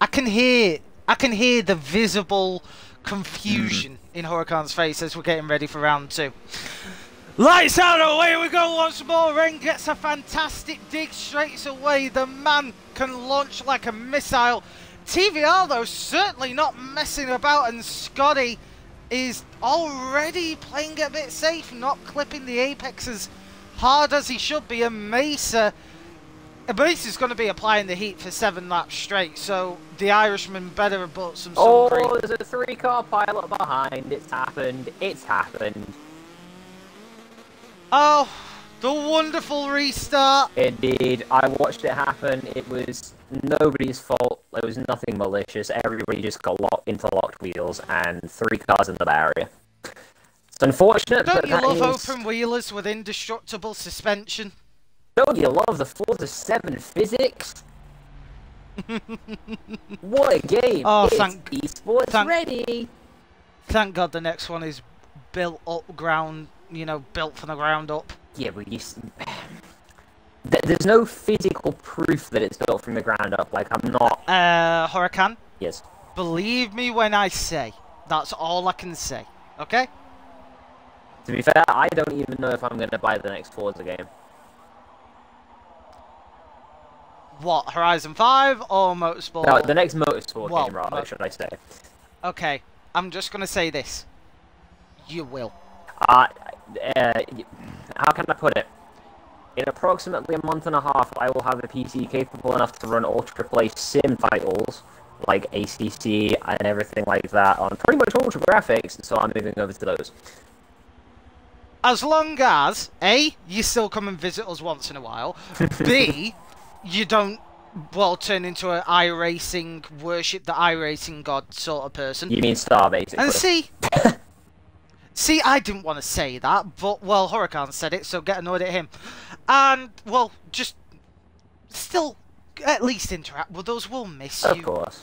A: I can hear the visible confusion in Huracan's face as we're getting ready for round 2. Lights out, away we go once more. Ren gets a fantastic dig straight away. The man can launch like a missile. TVR, though, certainly not messing about, and Scotty is already playing a bit safe, not clipping the apex as hard as he should be, and Mesa's going to be applying the heat for 7 laps straight, so the Irishman better have bought some sun cream.
B: Oh, there's a 3-car pilot behind. It's happened. It's happened.
A: Oh, the wonderful restart.
B: It did. I watched it happen. It was nobody's fault. There was nothing malicious. Everybody just got interlocked wheels and 3 cars in the barrier. It's unfortunate.
A: Don't you love open wheelers with indestructible suspension?
B: Don't you love the 4-7 physics? What a game!
A: Oh,
B: it's esports ready.
A: Thank God the next one is built from the ground up.
B: Yeah, but there's no physical proof that it's built from the ground up. Like, I'm not...
A: Huracan?
B: Yes.
A: Believe me when I say. That's all I can say. Okay?
B: To be fair, I don't even know if I'm going to buy the next Forza game.
A: What, Horizon 5 or Motorsport?
B: No, the next Motorsport game, rather, should I say.
A: Okay, I'm just going to say this. You will.
B: How can I put it? In approximately a month and a half, I will have a PC capable enough to run Ultra Play sim titles, like ACC and everything like that, on pretty much ultra graphics, so I'm moving over to those.
A: As long as, A, you still come and visit us once in a while, B, you don't, turn into an iRacing, worship the iRacing god sort of person.
B: You mean Star, basically.
A: And see, I didn't want to say that, but, Huracan said it, so get annoyed at him. And, just still at least interact with us. We'll miss you.
B: Of course.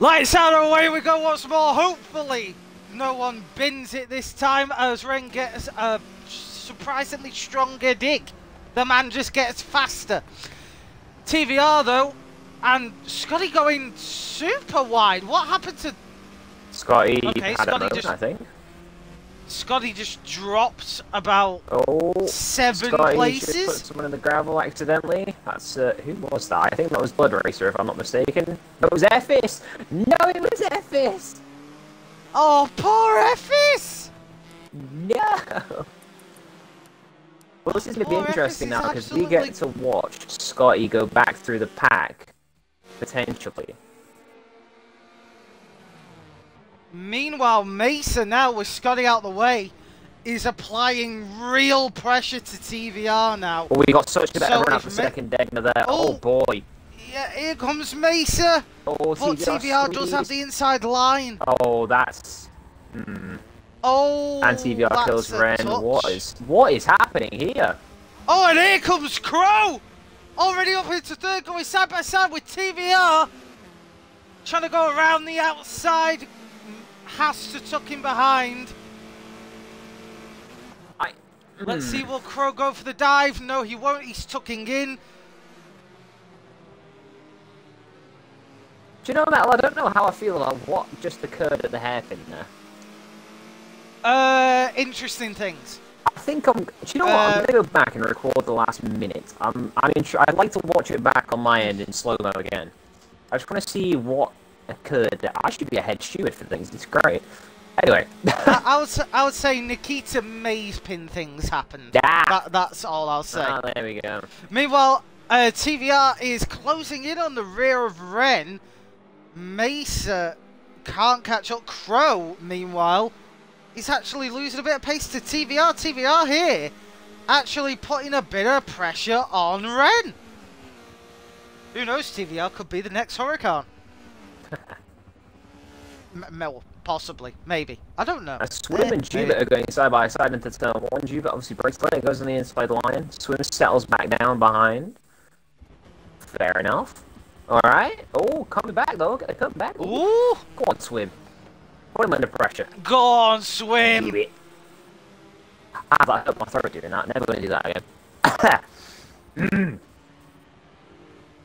A: Lights out, away we go once more. Hopefully, no one bins it this time as Ren gets a surprisingly stronger dig. The man just gets faster. TVR, though, and Scotty going super wide. What happened to...
B: Scotty had a moment, I think.
A: Scotty just dropped about 7
B: Scotty
A: places.
B: Just put someone in the gravel accidentally. That's who was that? I think that was Blood Racer, if I'm not mistaken. No, it was Effis. No, it was Effis.
A: Oh, poor Effis.
B: No. Well, this is going to be interesting now because we get to watch Scotty go back through the pack potentially.
A: Meanwhile, Mesa now, with Scotty out the way, is applying real pressure to TVR now.
B: Well, we got such a better run out for second Degner there. Oh boy.
A: Yeah, here comes Mesa.
B: Oh,
A: but TVR does have the inside line.
B: Oh, that's...
A: Oh,
B: and TVR kills Ren. What is happening here?
A: Oh, and here comes Crow! Already up into third, going side by side with TVR. Trying to go around the outside. Has to tuck him behind. Let's see, will Crow go for the dive? No, he won't. He's tucking in.
B: Do you know, Metal, I don't know how I feel about what just occurred at the hairpin there.
A: Interesting things.
B: I think I'm... Do you know what? I'm going to go back and record the last minute. I'd like to watch it back on my end in slow-mo again. I just want to see what occurred. I should be a head steward for things. It's great. Anyway.
A: I would say Nikita Mays pin things happened. That's all I'll say.
B: Ah, there we go.
A: Meanwhile, TVR is closing in on the rear of Ren. Mesa can't catch up. Crow, meanwhile, he's actually losing a bit of pace to TVR. TVR here actually putting a bit of pressure on Ren. Who knows, TVR could be the next Huracan. Possibly. Maybe. I don't know.
B: Swim and Jubit are going side by side into turn 1. Jubit obviously breaks lane, goes on the inside line. Swim settles back down behind. Fair enough. Alright. Oh, coming back though. Coming back.
A: Ooh!
B: Go on, Swim. Put him under pressure.
A: Go on, Swim!
B: Jubit. I hurt my throat doing that. Never going to do that again.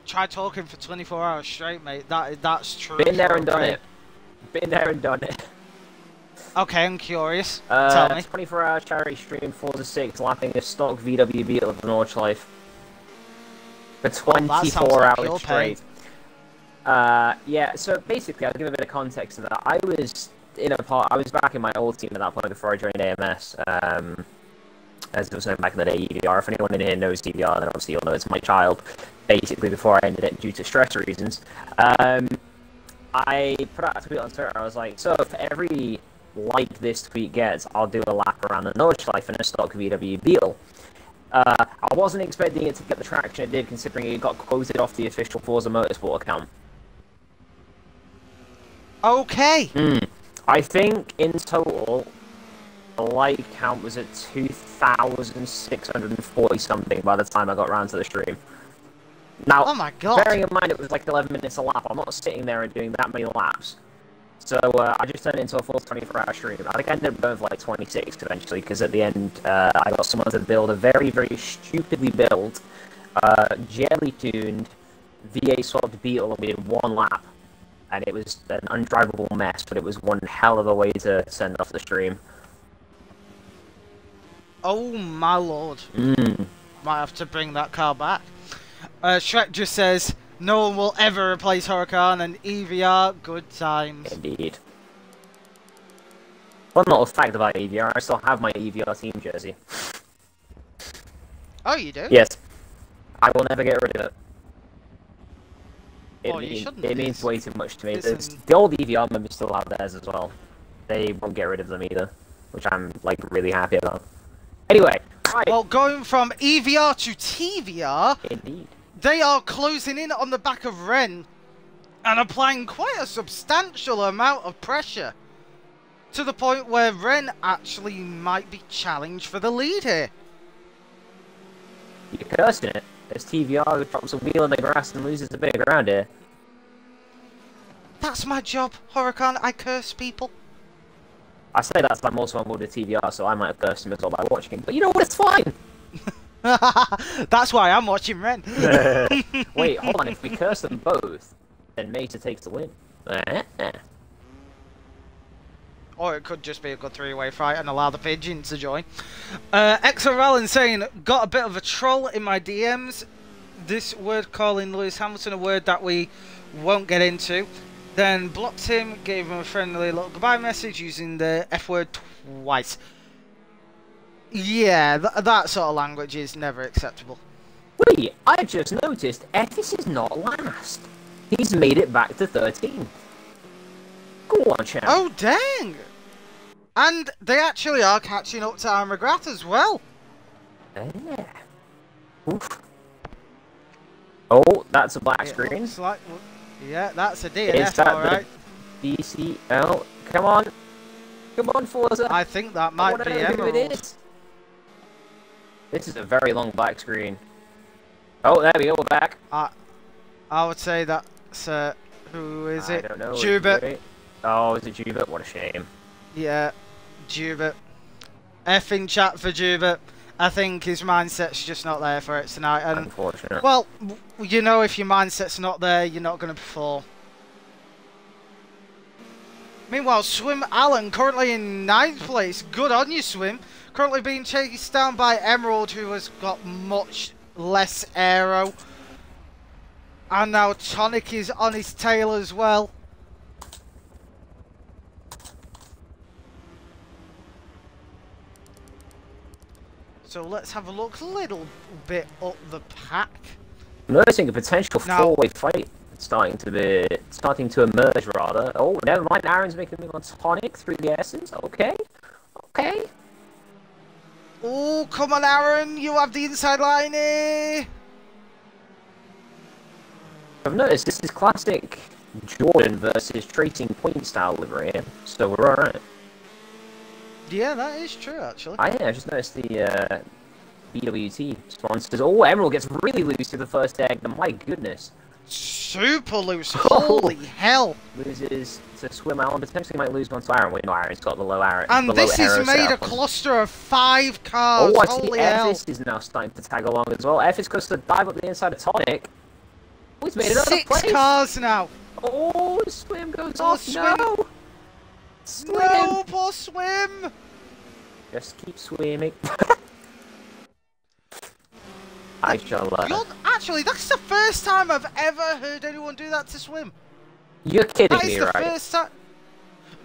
A: Try talking for 24 hours straight, mate. That's true.
B: Been there and done it. Been there and done it.
A: Okay, I'm curious. Tell me.
B: 24-hour charity stream, 4 to 6, lapping a stock VW Beetle of the Nordschleife. For 24 hours straight. Yeah, so basically, I'll give a bit of context to that. I was back in my old team at that point before I joined AMS. As it was known back in the day, EVR. If anyone in here knows EVR, then obviously you'll know it's my child. Basically, before I ended it due to stress reasons. I put out a tweet on Twitter. I was like, so for every like this tweet gets, I'll do a lap around the Nordschleife in a stock VW Beetle. I wasn't expecting it to get the traction it did, considering it got quoted off the official Forza Motorsport account.
A: Okay.
B: I think in total, the like count was at 2,640 something by the time I got around to the stream. Now,
A: oh my God.
B: bearing in mind it was like 11 minutes a lap, I'm not sitting there and doing that many laps. So I just turned it into a full 24-hour stream. I think I ended up going for like 26 eventually, because at the end I got someone to build a very, very stupidly built, jelly-tuned, V8-swapped Beetle within one lap. And it was an undrivable mess, but it was one hell of a way to send off the stream.
A: Oh my lord. Might have to bring that car back. Shrek just says, no one will ever replace Huracan and EVR, good times.
B: Indeed. One little fact about EVR, I still have my EVR team jersey.
A: Oh, you do?
B: Yes. I will never get rid of it.
A: It
B: means way too much to me. The old EVR members still have theirs as well. They won't get rid of them either, which I'm like really happy about. Anyway, right.
A: Well, going from EVR to TVR,
B: Indeed.
A: They are closing in on the back of Ren and applying quite a substantial amount of pressure, to the point where Ren actually might be challenged for the lead here.
B: You're cursing it. As TVR drops a wheel in the grass and loses a bit of ground here.
A: That's my job, Huracan. I curse people.
B: I say that I'm also on board with TVR, so I might have cursed him as well by watching him. But you know what? It's fine.
A: That's why I'm watching Ren.
B: Wait, hold on. If we curse them both, then Mesa takes the win.
A: Or it could just be a good three-way fight and allow the pigeon to join. XRL saying, got a bit of a troll in my DMs. This word calling Lewis Hamilton a word that we won't get into. Then blocked him, gave him a friendly little goodbye message using the F word twice. Yeah, that sort of language is never acceptable.
B: Wait, I just noticed Effis is not last. He's made it back to 13. Go on, champ.
A: Oh, dang! And they actually are catching up to Armagrat as well.
B: Yeah. Oof. Oh, that's a black screen.
A: Like, yeah, that's a DNF, alright.
B: DCL. Come on. Come on, Forza.
A: I think that might be Emerald.
B: It is. This is a very long black screen. Oh, there we go, we're back.
A: I would say that's, who is it?
B: I don't know.
A: Jubit.
B: Oh, is it Jubit? What a shame.
A: Yeah, Jubit. Effing chat for Jubit. I think his mindset's just not there for it tonight. And,
B: unfortunate.
A: Well, you know, if your mindset's not there, you're not going to perform. Meanwhile, Swim Allen currently in 9th place. Good on you, Swim. Currently being chased down by Emerald, who has got much less aero. And now Tonic is on his tail as well. So let's have a look a little bit up the pack.
B: I'm noticing a potential four-way fight starting to emerge rather. Oh, never mind. Aaron's making a move on Tonic through the S's. Okay. Okay.
A: Oh, come on, Aaron. You have the inside line here.
B: I've noticed this is classic Jordan versus Tracing Point style livery here, so we're alright.
A: Yeah, that is true, actually.
B: I just noticed the BWT sponsors. Oh, Emerald gets really loose through the first egg. My goodness.
A: Super loose. Holy hell.
B: Loses to Swim Out and potentially might lose one to Aaron. Wait, no, Aaron's got the low arrow.
A: And this is made a cluster of 5 cars.
B: Oh, I
A: Holy
B: see
A: hell.
B: Ephes is now starting to tag along as well. Ephes goes to dive up the inside of Tonic. Oh, he's made another
A: 6 cars now.
B: Oh, Swim goes
A: Oh,
B: off.
A: Swim.
B: No. Swim.
A: No, poor Swim.
B: Just keep swimming. I shall.
A: Actually, that's the first time I've ever heard anyone do that to Swim.
B: You're kidding
A: That is
B: me,
A: the
B: right?
A: first time.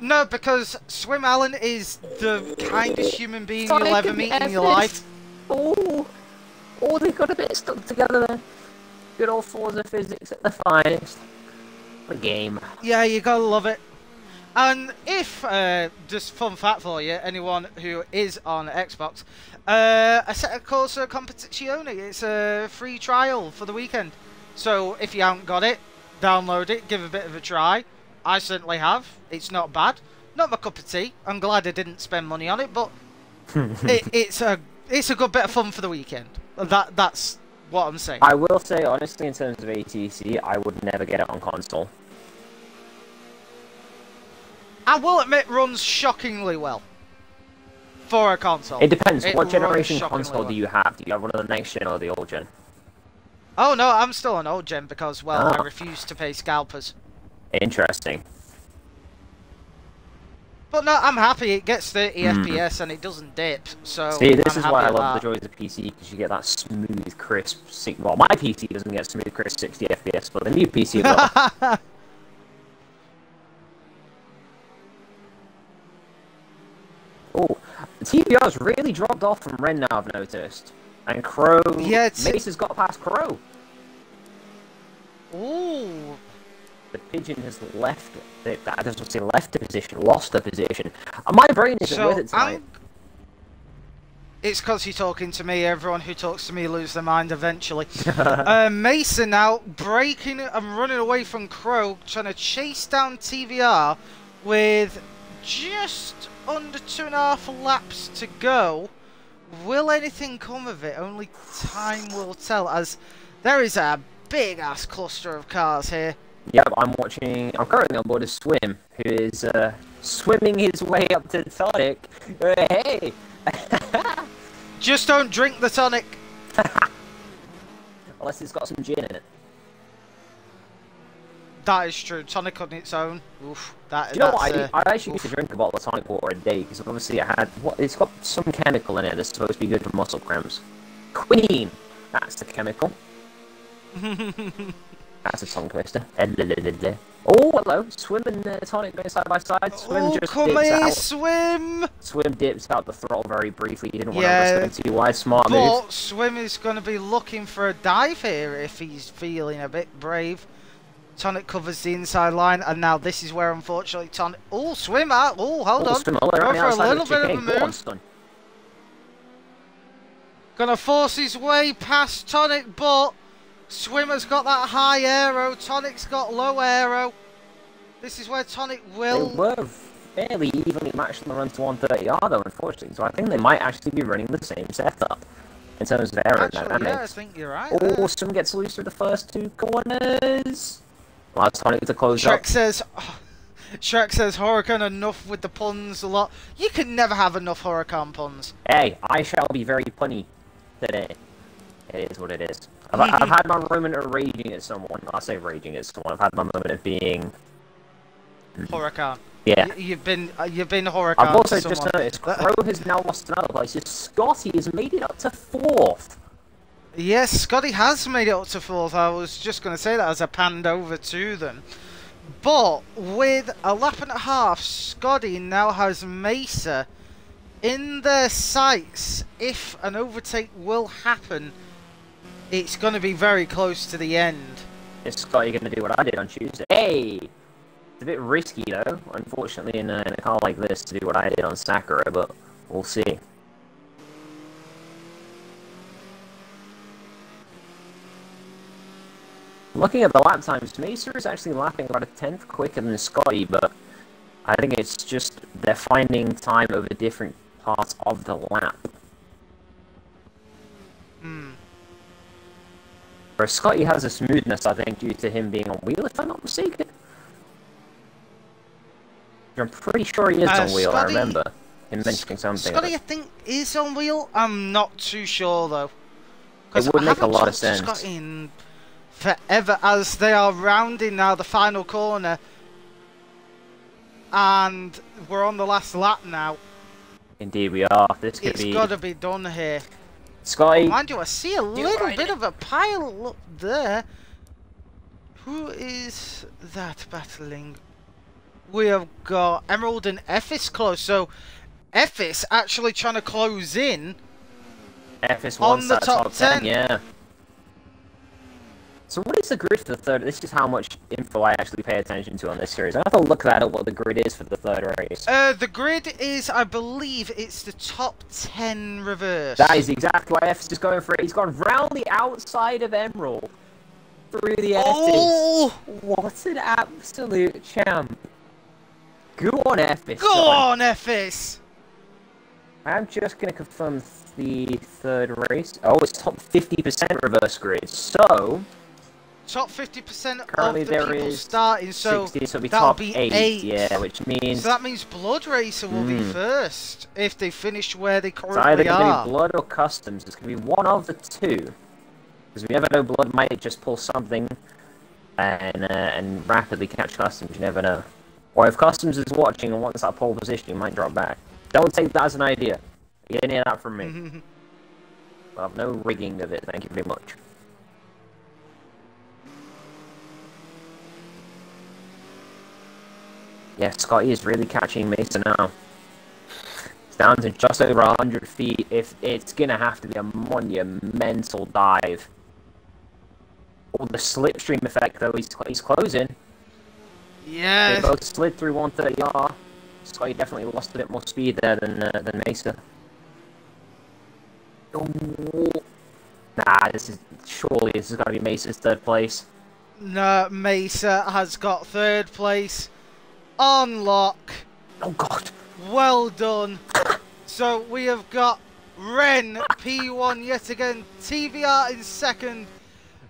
A: No, because Swim Allen is the kindest human being you'll ever meet in your life.
B: Oh, they got a bit stuck together there. Good old Forza physics at the finest. The game.
A: Yeah, you gotta love it. And if, just fun fact for you, anyone who is on Xbox, Assetto Corsa Competizione, it's a free trial for the weekend. So if you haven't got it, download it, give it a bit of a try. I certainly have. It's not bad. Not my cup of tea. I'm glad I didn't spend money on it, but it's a good bit of fun for the weekend. That's what I'm saying.
B: I will say, honestly, in terms of ATC, I would never get it on console.
A: I will admit, runs shockingly well for a console.
B: It depends.
A: It
B: What generation
A: runs
B: console
A: shockingly
B: do you have? Do you have one of the next gen or the old gen?
A: well. Oh no, I'm still on old gen because, well, I
B: Oh.
A: refuse to pay scalpers.
B: Interesting.
A: But no, I'm happy it gets 30 FPS and it doesn't dip. So
B: See, this
A: I'm
B: is why I
A: happy
B: love
A: with
B: the joys of PC, because you get that smooth, crisp. Well, my PC doesn't get smooth, crisp 60 FPS, but the new PC will.
A: that.
B: Oh, the TBR's really dropped off from Ren now, I've noticed. And Crow...
A: Yeah,
B: Mace's got past Crow.
A: Ooh.
B: The Pigeon has left... I just want to say left the position, lost the position. And my brain isn't with it tonight.
A: It's because you're talking to me. Everyone who talks to me lose their mind eventually. Mason now breaking and running away from Crow, trying to chase down TVR with just under 2.5 laps to go. Will anything come of it? Only time will tell, as there is a big ass cluster of cars here.
B: Yep, I'm currently on board a Swim, who is swimming his way up to Tonic. Hey!
A: Just don't drink the tonic.
B: Unless it's got some gin in it.
A: That is true. Tonic on its own. Oof.
B: Do you know what? I actually used to drink a bottle of tonic water a day, because obviously it's got some chemical in it that's supposed to be good for muscle cramps. Quinine! That's the chemical. That's a tongue twister. Oh, hello. Swim and Tonic going side by side. Swim just
A: come
B: dips
A: here,
B: out.
A: Swim!
B: Swim dips out the throttle very briefly. He didn't want to risk it too wide. Smart move.
A: But Swim is going to be looking for a dive here if he's feeling a bit brave. Tonic covers the inside line, and now this is where, unfortunately, Tonic... Oh, Swim out! Oh, hold on.
B: Swim all the way around
A: Go
B: the
A: for a
B: outside
A: little
B: of the
A: bit of a
B: chicane. Go on,
A: move.
B: son.
A: Gonna force his way past Tonic, but Swimmer's got that high aero. Tonic's got low aero. This is where Tonic will...
B: They were fairly evenly matched on the run to 130R, though, unfortunately. So I think they might actually be running the same setup in terms of aerodynamics.
A: Actually, yeah, I think you're right.
B: Oh, Swim gets loose through the first 2 corners. Allows Tonic to close up.
A: Shrek says, Huracan, enough with the puns a lot. You can never have enough Huracan puns.
B: Hey, I shall be very punny today. It is what it is. I've had my moment of raging at someone. I say raging at someone. I've had my moment of being...
A: Huracan.
B: Yeah.
A: You've been Huracan.
B: I've also
A: to
B: just
A: someone.
B: noticed Crow has now lost another place. Scotty has made it up to 4th.
A: Yes, Scotty has made it up to 4th. I was just going to say that as I panned over to them. But with a lap and a half, Scotty now has Mesa in their sights. If an overtake will happen, it's going to be very close to the end.
B: Is Scotty going to do what I did on Tuesday? Hey! It's a bit risky, though, unfortunately, in a car like this, to do what I did on Sakura, but we'll see. Looking at the lap times, Mesa is actually lapping about a tenth quicker than Scotty, but I think it's just they're finding time over different parts of the lap. Whereas Scotty has a smoothness, I think, due to him being on wheel, if I'm not mistaken. I'm pretty sure he is on wheel, Scotty, I remember him mentioning something.
A: Scotty, I think, is on wheel. I'm not too sure, though.
B: It would make a lot of sense.
A: Scotty in forever, as they are rounding now the final corner. And we're on the last lap now.
B: Indeed we are. This could
A: It's got to be done here.
B: Scotty,
A: oh, mind you, I see a little bit of a pile up there. Who is that battling? We have got Emerald and Ephes close. So Ephes actually trying to close in.
B: Ephes on the top 10. Yeah. So what is the grid for the third? This is how much info I actually pay attention to on this series. I have to look that up, what the grid is for the third race.
A: The grid is, I believe, it's the top 10 reverse.
B: That is exactly why Ephes is going for it. He's gone round the outside of Emerald. Through the Ephes.
A: Oh!
B: What an absolute champ. Go on, Ephes.
A: Go on, Ephes.
B: I'm just going to confirm the third race. Oh, it's top 50% reverse grid. So...
A: top 50%
B: currently
A: of the people
B: is
A: starting, so
B: 60, so
A: that'll
B: top
A: be
B: 8, yeah, which means...
A: so that means Blood Racer will be first, if they finish where they currently
B: are. It's either going
A: are.
B: to be Blood or Customs. It's going to be one of the two. Because we never know, Blood might just pull something and rapidly catch Customs, you never know. Or if Customs is watching and wants that pole position, he might drop back. Don't take that as an idea. You didn't hear that from me. Well, no rigging of it, thank you very much. Yeah, Scotty is really catching Mesa now. It's down to just over 100 feet. If it's gonna have to be a monumental dive. Oh, the slipstream effect though, he's closing.
A: Yes.
B: They both slid through 130R. Scotty definitely lost a bit more speed there than Mesa. Oh. Nah, this is gotta be Mesa's third place.
A: No, Mesa has got third place. On lock.
B: Oh god.
A: Well done. So we have got Ren P1 yet again, TVR in second,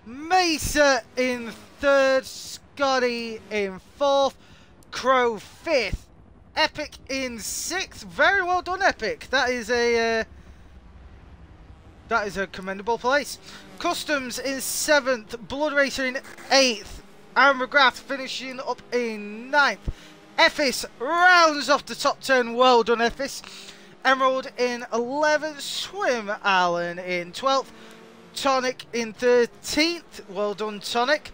A: Mesa in third, Scotty in fourth, Crow fifth, Epic in sixth. Very well done, Epic. That is a commendable place. Customs in seventh, Blood Racer in eighth, Aaron McGrath finishing up in ninth. Ephes rounds off the top 10. Well done, Ephes. Emerald in 11th. Swim Allen in 12th. Tonic in 13th. Well done, Tonic.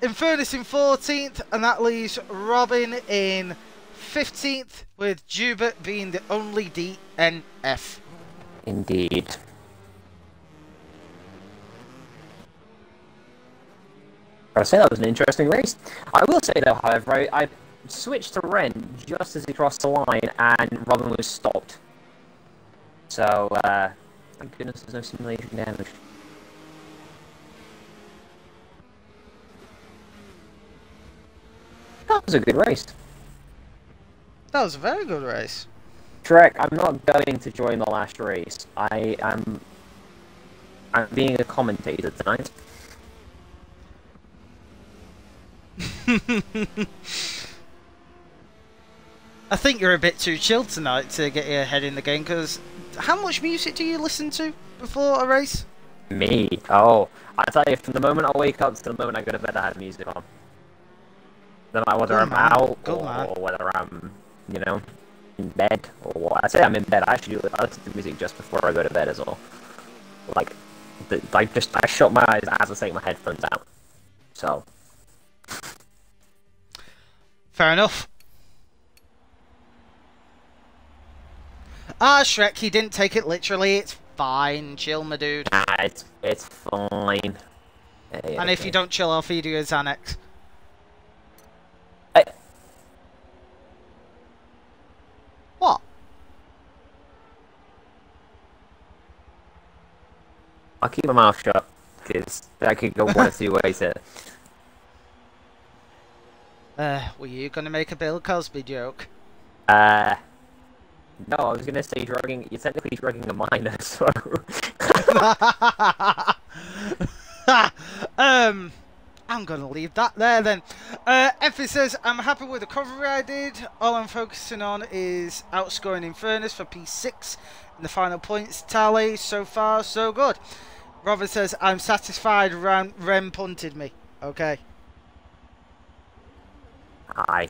A: Infernus in 14th. And that leaves Robin in 15th, with Jubert being the only DNF.
B: Indeed. I'd say that was an interesting race. I will say though, however, I switched to Ren just as he crossed the line and Robin was stopped. So, thank goodness there's no simulation damage. That was a good race.
A: That was a very good race.
B: Trek, I'm not going to join the last race. I'm being a commentator tonight.
A: I think you're a bit too chilled tonight to get your head in the game, because how much music do you listen to before a race?
B: Me? Oh, I tell you, from the moment I wake up to the moment I go to bed, I have music on. No matter whether I'm out or whether I'm, you know, in bed or what. I say I'm in bed. I listen to music just before I go to bed as well. Like, I shut my eyes as I take my headphones out. So.
A: Fair enough. Ah, Shrek, he didn't take it literally. It's fine. Chill, my dude.
B: It's fine. Hey,
A: and if you don't chill, I'll feed you a Xanax. What?
B: I'll keep my mouth shut, because I could go one of two ways here.
A: Were you gonna make a Bill Cosby joke?
B: No, I was gonna say drugging. You're technically drugging a minor, so.
A: I'm gonna leave that there then. Effie says, I'm happy with the cover I did. All I'm focusing on is outscoring Infernus for P6 in the final points tally. So far, so good. Robert says, I'm satisfied Rem punted me. Okay.
B: I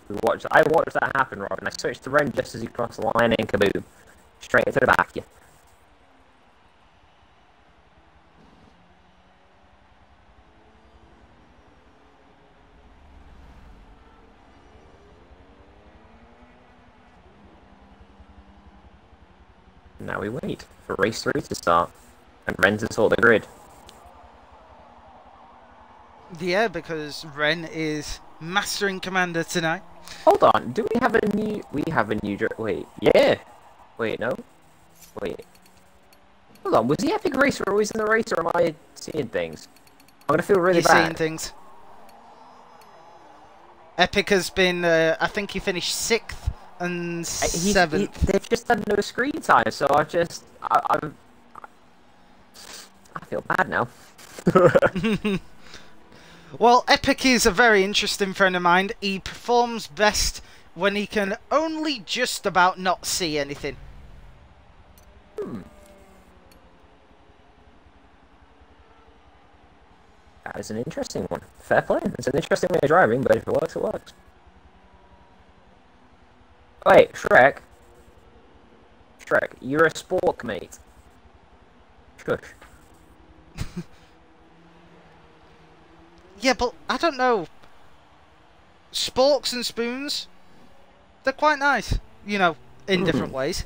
B: watched that happen, Robin. I switched to Ren just as he crossed the line and kaboom. Straight to the back of you. Now we wait for race 3 to start, and Ren to sort the grid.
A: Yeah, because Ren is mastering commander tonight.
B: Hold on, do we have a new... Wait, yeah! Wait, no? Wait. Hold on, was the Epic Racer always in the race, or am I seeing things? I'm gonna feel really bad.
A: You're seeing things. Epic has been, I think he finished 6th and 7th.
B: They've just had no screen time, so I feel bad now.
A: Well, Epic is a very interesting friend of mine. He performs best when he can only just about not see anything.
B: That is an interesting one. Fair play. It's an interesting way of driving, but if it works, it works. Wait, Shrek, you're a spork, mate. Shush.
A: Yeah, but I don't know. Sporks and spoons, they're quite nice, you know, in different ways.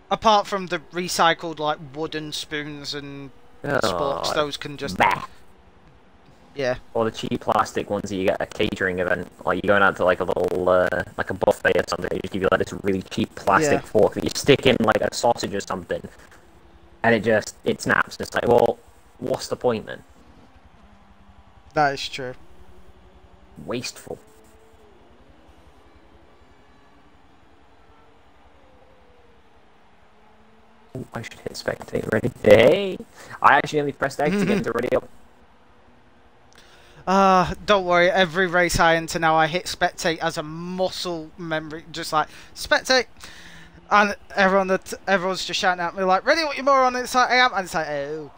A: Apart from the recycled, like, wooden spoons and sporks, those can just...
B: Bah.
A: Yeah.
B: Or the cheap plastic ones that you get at a catering event. Like, you're going out to, like, a little, like a buffet or something, they just give you, like, this really cheap plastic fork that you stick in, like, a sausage or something. And it snaps. It's like, well, what's the point then?
A: That is true.
B: Wasteful. Ooh, I should hit spectate. Ready? Hey! I actually only pressed X to get the ready up.
A: Don't worry, every race I enter now I hit spectate as a muscle memory, just like, spectate! And everyone's just shouting at me like, ready what you moron, and it's like, I am, and it's like, oh.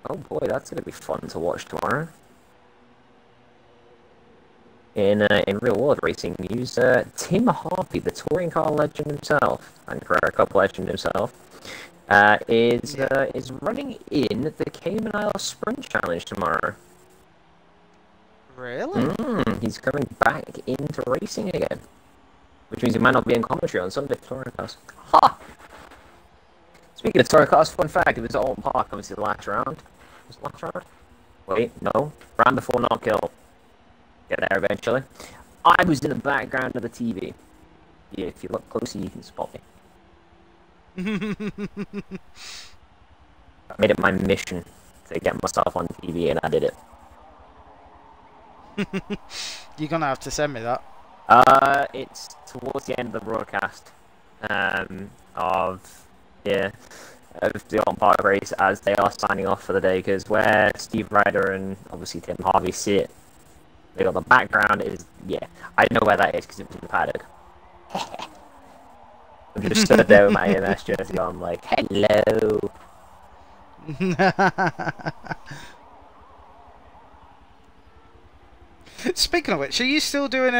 B: Oh boy, that's going to be fun to watch tomorrow. In real world racing news, Tim Harvey, the touring car legend himself, and Carrera Cup legend himself, is running in the Cayman Isles Sprint Challenge tomorrow.
A: Really?
B: He's coming back into racing again, which means he might not be in commentary on Sunday for touring cars. Ha! Speaking of touring cars, fun fact: it was at Alton Park. Obviously, the last round. Was it last round? Wait, no. Round before not kill. Get there eventually. I was in the background of the TV. Yeah, if you look closer, you can spot me. I made it my mission to get myself on TV, and I did it.
A: You're gonna have to send me that.
B: It's towards the end of the broadcast. Of the Alton Park race as they are signing off for the day, because where Steve Ryder and obviously Tim Harvey sit, they got the background is, yeah, I know where that is because it was in the paddock. I'm just stood there with my AMS jersey on like, hello.
A: Speaking of which, are you still doing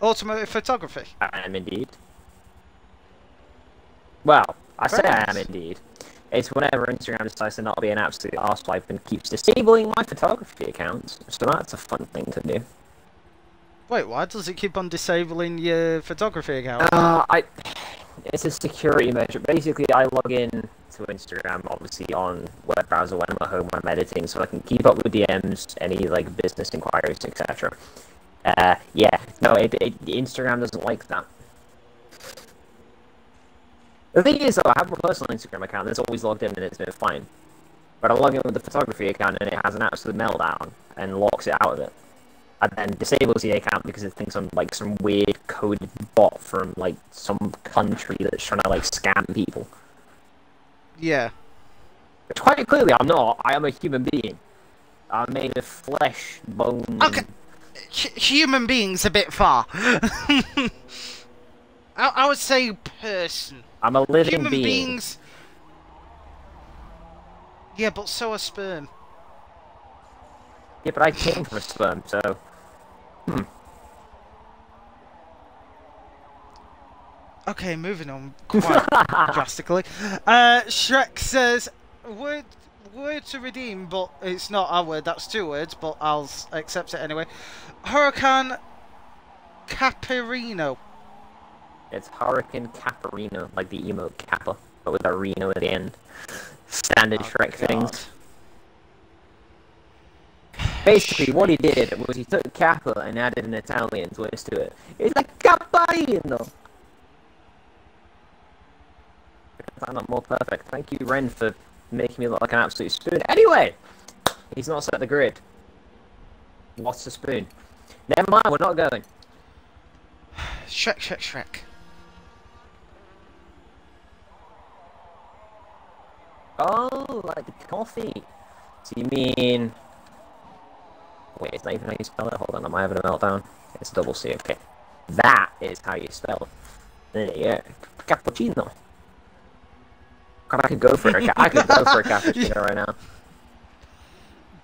A: automotive photography?
B: I am indeed. Well, I say I am indeed. It's whenever Instagram decides to not be an absolute arsewipe and keeps disabling my photography accounts, so that's a fun thing to do.
A: Wait, why does it keep on disabling your photography account?
B: It's a security measure. Basically, I log in to Instagram, obviously, on web browser when I'm at home, when I'm editing, so I can keep up with DMs, any, like, business inquiries, etc. Yeah, no, Instagram doesn't like that. The thing is, though, I have a personal Instagram account that's always logged in and it's been fine. But I log in with the photography account and it has an absolute meltdown and locks it out of it. And then disables the account because it thinks I'm like some weird coded bot from like some country that's trying to like scam people.
A: Yeah.
B: Which quite clearly I'm not. I am a human being. I'm made of flesh, bone.
A: Okay. Human being's a bit far. I would say person.
B: I'm a living
A: Human
B: being.
A: beings. Yeah, but so are sperm.
B: Yeah, but I came from a sperm, so.
A: Okay, moving on quite drastically. Shrek says, word to redeem, but it's not a word, that's 2 words, but I'll accept it anyway. Hurricane Caparino.
B: It's Hurricane Caparino, like the emote Kappa, but with a Reno at the end. Standard Shrek things. Basically, what he did was he took Kappa and added an Italian twist to it. It's like Caparino! I'm not more perfect. Thank you, Ren, for making me look like an absolute spoon. Anyway! He's not set the grid. What's the spoon? Never mind, we're not going.
A: Shrek.
B: Oh, like the coffee. So you mean... Wait, it's not even how you spell it. Hold on, am I having a meltdown? It's double C, okay. That is how you spell it. Yeah, cappuccino. God, I could go for a cappuccino right now.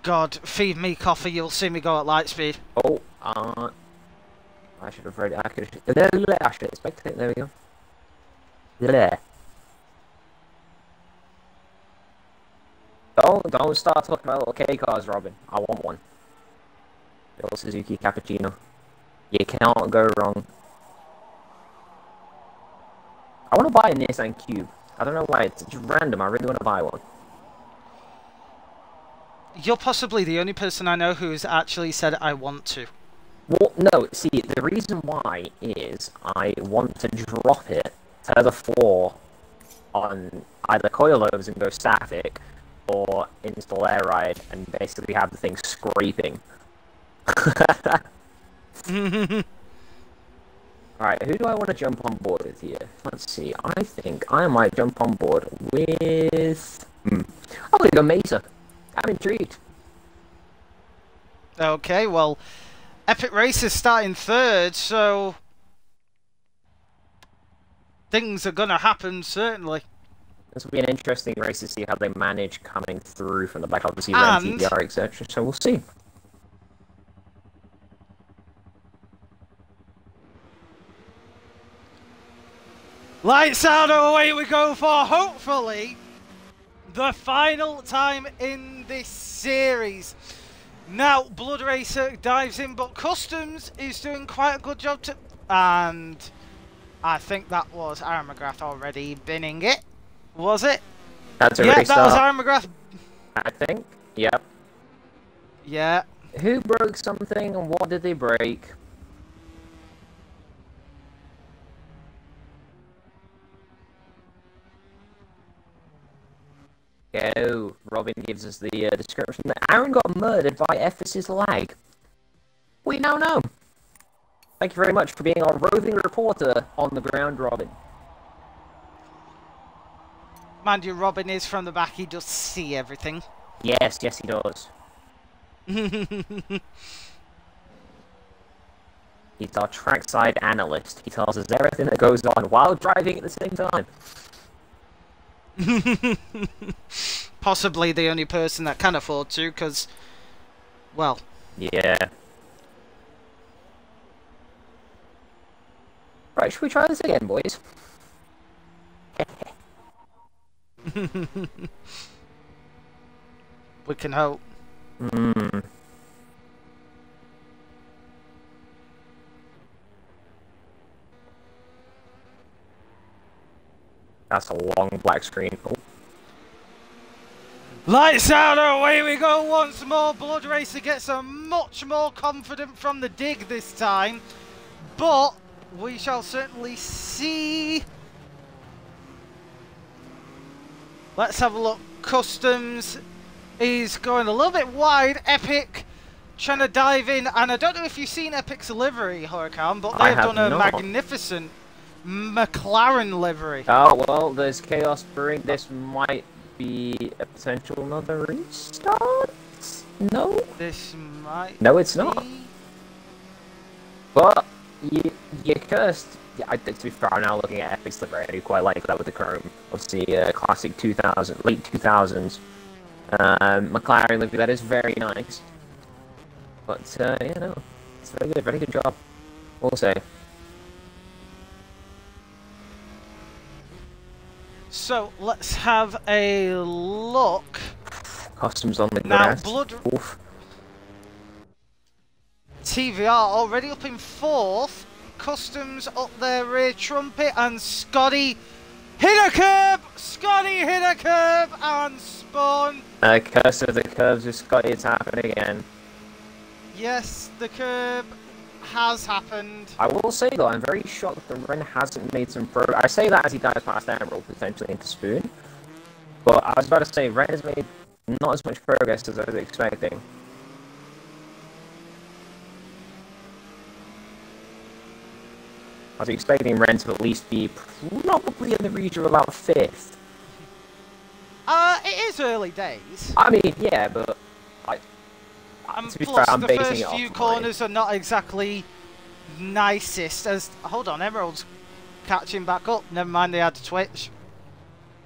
A: God, feed me coffee, you'll see me go at light speed.
B: Oh, I should have read it. I should expect it. There we go. There. Don't start talking about little K cars, Robin. I want one. Little Suzuki cappuccino. You cannot go wrong. I want to buy a Nissan Cube. I don't know why. It's just random. I really want to buy one.
A: You're possibly the only person I know who's actually said I want to.
B: Well, no. See, the reason why is I want to drop it to the floor on either coilovers and go static, or install air ride and basically have the thing scraping. Alright, who do I want to jump on board with here? Let's see, I think I might jump on board with... I'm gonna go Mesa. I'm intrigued.
A: Okay, well, Epic Race is starting 3rd, so... things are gonna happen, certainly.
B: This will be an interesting race to see how they manage coming through from the back, obviously,
A: And...
B: TDR, etc. So we'll see.
A: Lights out, away we go for, hopefully, the final time in this series. Now, Blood Racer dives in, but Customs is doing quite a good job to... And I think that was Aaron McGrath already binning it. Was it?
B: That's a
A: yeah,
B: restart.
A: that was Aaron McGrath.
B: I think. Yep.
A: Yeah.
B: Who broke something and what did they break? Oh, Robin gives us the description that Aaron got murdered by FTC's lag. We now know. Thank you very much for being our roving reporter on the ground, Robin.
A: Mind you, Robin is from the back, he does see everything.
B: Yes, yes he does. He's our trackside analyst. He tells us everything that goes on while driving at the same time.
A: Possibly the only person that can afford to, because, well...
B: Yeah. Right, should we try this again, boys?
A: We can hope.
B: That's a long black screen. Oh.
A: Lights out, away we go once more. Blood Racer gets a much more confident from the dig this time. But we shall certainly see Let's have a look. Customs is going a little bit wide. Epic trying to dive in, and I don't know if you've seen Epic's livery, Huracan, but they have done a magnificent McLaren livery.
B: Oh, well, there's chaos brewing. This might be a potential another restart? No?
A: This might
B: No, it's not. But, you cursed. Yeah, to be fair, I'm now looking at Epic's livery. I do quite like that with the chrome. Obviously, classic 2000, late 2000s. McLaren livery, that is very nice. But, yeah, no. It's very good job. We'll say.
A: So, let's have a look.
B: Customs on the grass.
A: Now, TVR already up in 4th. Customs up their rear trumpet, and Scotty hit a curb! Scotty hit a curb and spun.
B: Curse of the curves with Scotty, it's happening again.
A: Yes, the curb has happened.
B: I will say though, I'm very shocked that Ren hasn't made some progress. I say that as he dives past Emerald, potentially into Spoon. But I was about to say, Ren has made not as much progress as I was expecting. I was expecting Ren to at least be probably in the region of about 5th.
A: It is early days.
B: I mean, yeah, but to be fair, I'm
A: the
B: basing
A: first
B: it off
A: few corners are not exactly nicest. As hold on, Emerald's catching back up. Never mind, they had to twitch.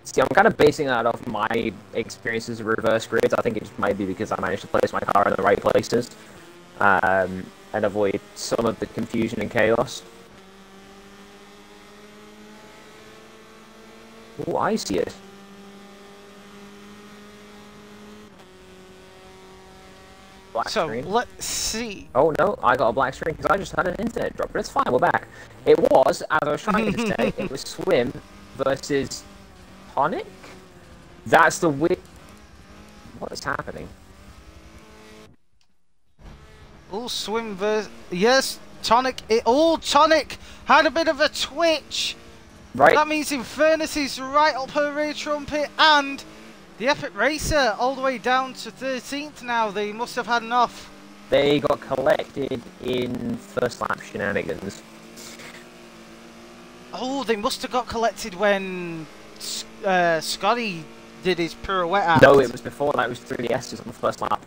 B: See, I'm kind of basing that off my experiences of reverse grids. I think it just might be because I managed to place my car in the right places and avoid some of the confusion and chaos. Oh, I see it. Black screen.
A: Let's see.
B: Oh no, I got a black screen because I just had an internet drop, but it's fine, we're back. It was, as I was trying to say, it was Swim versus Tonic? That's the weird... What is happening?
A: Oh, Swim versus... Yes, Tonic... Tonic had a bit of a twitch.
B: Right.
A: That means Infernus is right up her rear trumpet, and the Epic Racer all the way down to 13th now. They must have had enough.
B: They got collected in first lap shenanigans.
A: Oh, they must have got collected when Scotty did his pirouette act.
B: No, it was before that. It was through the S's on the first lap.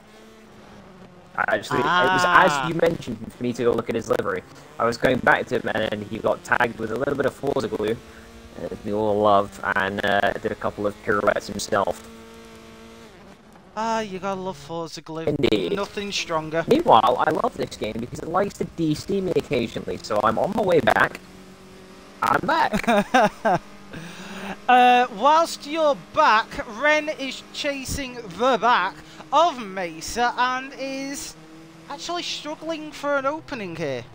B: Actually, it was as you mentioned for me to go look at his livery. I was going back to him and he got tagged with a little bit of Forza glue, we all love, and did a couple of pirouettes himself.
A: You gotta love Forza glue.
B: Indeed.
A: Nothing stronger.
B: Meanwhile, I love this game because it likes to DC me occasionally, so I'm on my way back. I'm back.
A: Whilst you're back, Ren is chasing the back of Mesa and is actually struggling for an opening here.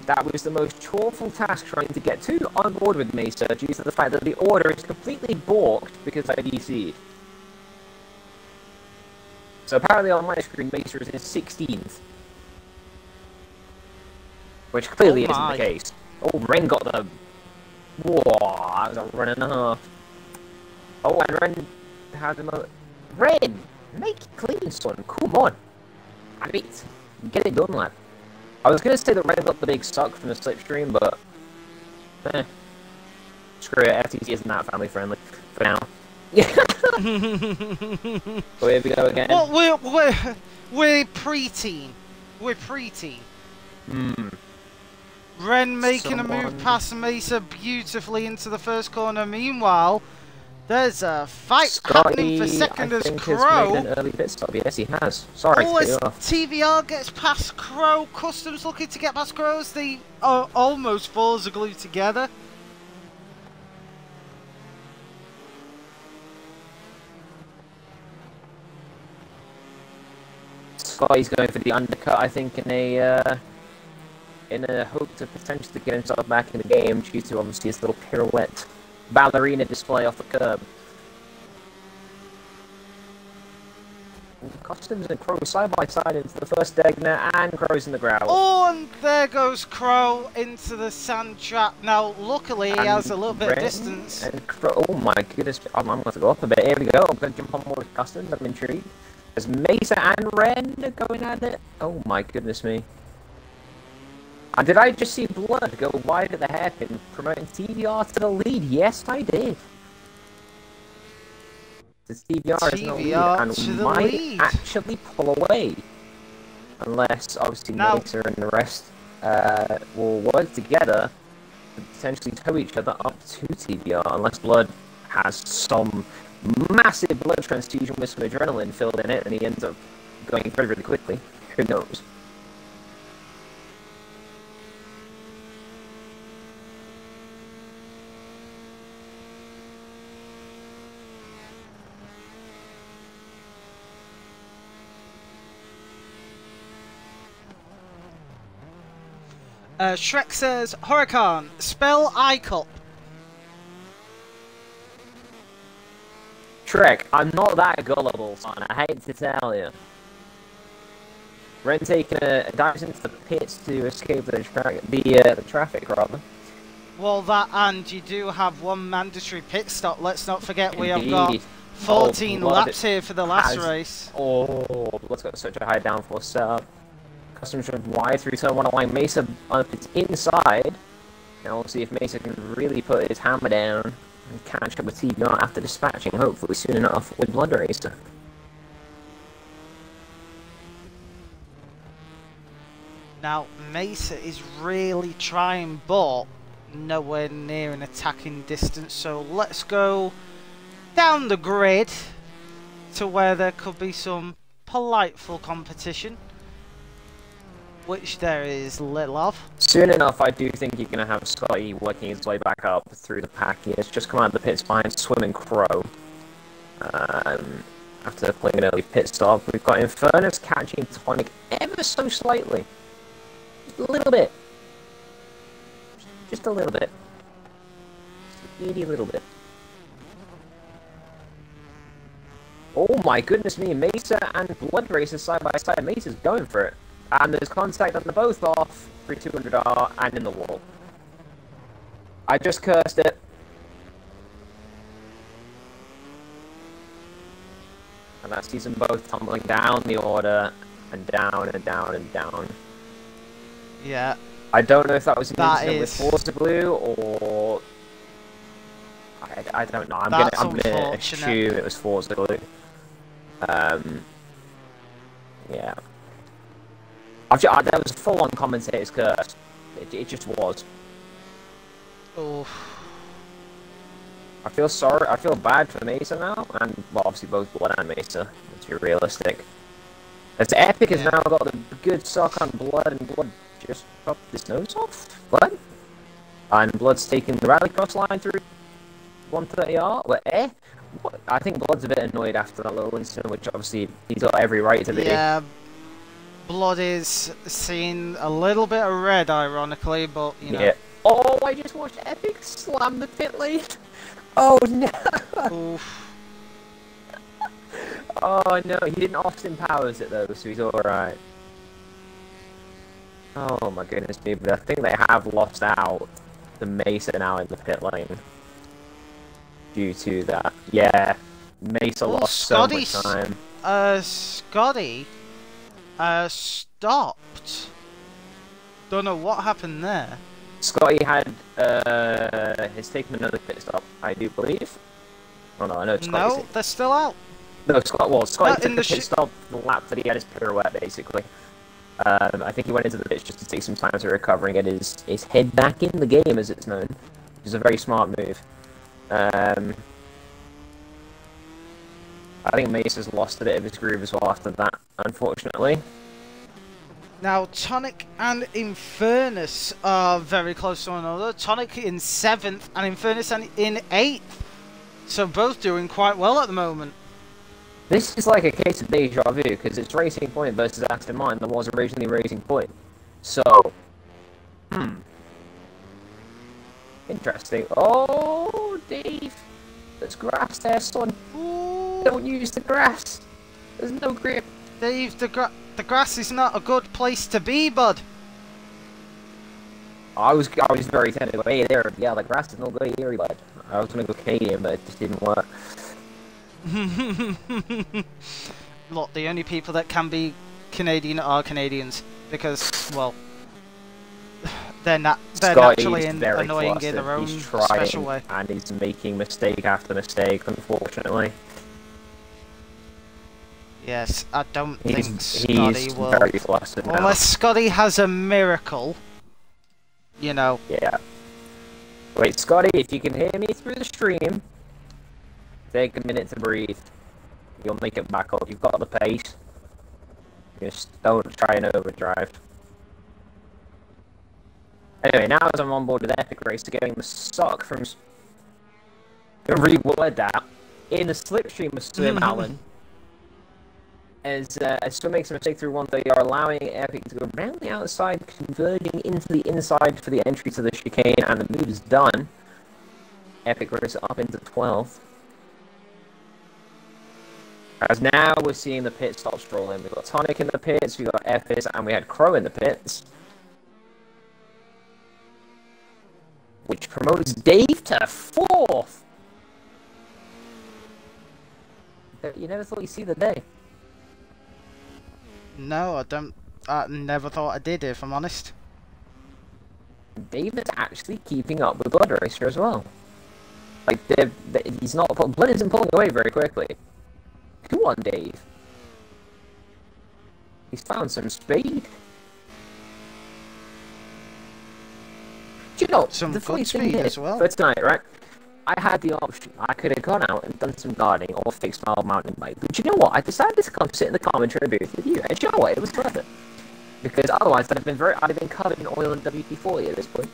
B: That was the most choreful task trying to get on board with Mesa due to the fact that the order is completely balked because I DC'd. So apparently on my screen, Mesa is in 16th. Which clearly isn't the case. Oh, Ren got the... Whoa, that was a run and a half. Oh, and Ren had another... Ren! Make it clean, son. Come on. I mean, get it done, lad. I was going to say that Ren got the big suck from the slipstream, but... Screw it, FTC isn't that family friendly. For now. So here we go again.
A: Well, we're pre-teen. We're pre-teen. Ren making a move past Mesa beautifully into the first corner. Meanwhile, there's a fight happening for second as Crow.
B: Made an early pit stop. Yes, he has. Sorry to cut you off.
A: TVR gets past Crow. Customs looking to get past Crow as they almost Forza glue together.
B: Scotty's going for the undercut, I think, in a hope to potentially get himself back in the game due to obviously his little pirouette ballerina display off the curb. Customs and Crow side by side into the first Degner, and Crow's in the gravel.
A: Oh, and there goes Crow into the sand trap. Now, luckily, he has a little bit of distance.
B: And Crow, oh my goodness, I'm going to go up a bit. Here we go. I'm going to jump on board with Customs. I'm intrigued. There's Mesa and Ren going at it. Oh my goodness me. And did I just see Blood go wide at the hairpin, promoting TVR to the lead? Yes, I did. TVR is in the lead and might actually pull away. Unless, obviously, Mesa and the rest will work together to potentially tow each other up to TVR. Unless Blood has some massive blood transfusion with some adrenaline filled in it and he ends up going very, really quickly. Who knows?
A: Shrek says, Huracan, spell iCup.
B: Shrek, I'm not that gullible, son. I hate to tell you. Ren taking dives into the pits to escape the traffic, rather.
A: Well, that and you do have one mandatory pit stop. Let's not forget we have got 14 laps here for the last race.
B: Oh, let's go such a high downforce setup. Customs drive wide through turn 1, allowing Mesa up its inside. And we'll see if Mesa can really put his hammer down and catch up with TBR after dispatching, hopefully soon enough, with Blood Racer.
A: Now, Mesa is really trying, but nowhere near an attacking distance. So let's go down the grid to where there could be some politeful competition, which there is little of.
B: Soon enough, I do think you're going to have Scotty working his way back up through the pack. He has just come out of the pits behind Swimming Crow. After playing an early pit stop, we've got Infernus catching Tonic ever so slightly. Just a little bit. Just a little bit. Just a itty little bit. Oh my goodness me, Mesa and Blood Racer side by side. Mesa's going for it. And there's contact on the both off, 3200R and in the wall. I just cursed it. And that sees them both tumbling down the order, and down and down and down.
A: Yeah.
B: I don't know if that was an incident with Forza Glue, or... I don't know. I'm gonna assume it was Forza Glue. Yeah. That was a full-on commentator's curse. It just was.
A: Oh.
B: I feel sorry. I feel bad for Mesa now, and well, obviously both Blood and Mesa. Let's be realistic. As Epic has now got the good suck on Blood, and Blood just chopped his nose off. Blood, and Blood's taking the rallycross line through 130R. What? What? I think Blood's a bit annoyed after that little incident, which obviously he's got every right to be.
A: Yeah. Blood is seeing a little bit of red, ironically, but, you know.
B: Yeah. Oh, I just watched Epic slam the pit lane. Oh, no.
A: Oof.
B: Oh, no, he didn't Austin Powers it, though, so he's alright. Oh, my goodness me, but I think they have lost out to Mesa now in the pit lane. Due to that. Yeah, Mesa lost so much time.
A: Scotty... stopped. Don't know what happened there.
B: Scotty had has taken another pit stop, I do believe. Oh no, I know Scotty's...
A: No, they're still out.
B: No, Scotty took a pit stop the lap that he had his pirouette, basically. I think he went into the pits just to take some time to recover and get his head back in the game, as it's known. Which is a very smart move. I think Mesa's lost a bit of his groove as well after that, unfortunately.
A: Now, Tonic and Infernus are very close to one another. Tonic in 7th and Infernus in 8th. So both doing quite well at the moment.
B: This is like a case of deja vu, because it's Racing Point versus Aston Martin that was originally Racing Point. So, interesting. Oh, Dave, there's grass there, son.
A: Ooh.
B: Don't use the grass. There's no grip.
A: Dave, the grass is not a good place to be, bud.
B: I was very tempted to go, hey there, yeah, the grass is no good here, bud. I was gonna go Canadian, but it just didn't work.
A: Look, the only people that can be Canadian are Canadians, because, well, they're naturally annoying in their own special way.
B: And he's making mistake after mistake, unfortunately.
A: Yes, I don't think Scotty will.
B: Very flustered now.
A: Unless Scotty has a miracle, you know.
B: Yeah. Wait, Scotty, if you can hear me through the stream, take a minute to breathe. You'll make it back up. You've got the pace. Just don't try and overdrive. Anyway, now as I'm on board with Epic Racer, getting the sock from... reword that. In the slipstream of Swim Allen. As Swim makes a mistake through 130, are allowing Epic to go around the outside, converging into the inside for the entry to the chicane, and the move is done. Epic Racer up into 12th. As now we're seeing the pit stops roll in. We've got Tonic in the pits, we've got Epis, and we had Crow in the pits. Which promotes Dave to 4th! You never thought you'd see the day.
A: No, I don't. I never thought I did, if I'm honest.
B: Dave is actually keeping up with Blood Racer as well. Like, he's not... Blood isn't pulling away very quickly. Come on, Dave. He's found some speed. Do you know,
A: some
B: the funny
A: good
B: thing
A: speed
B: is,
A: as well.
B: for tonight, right? I had the option. I could have gone out and done some gardening or fixed my old mountain bike. But you know what? I decided to come sit in the commentary booth with you. And you know what? It was worth it. Because otherwise, I'd have been covered in oil and WD-40 at this point.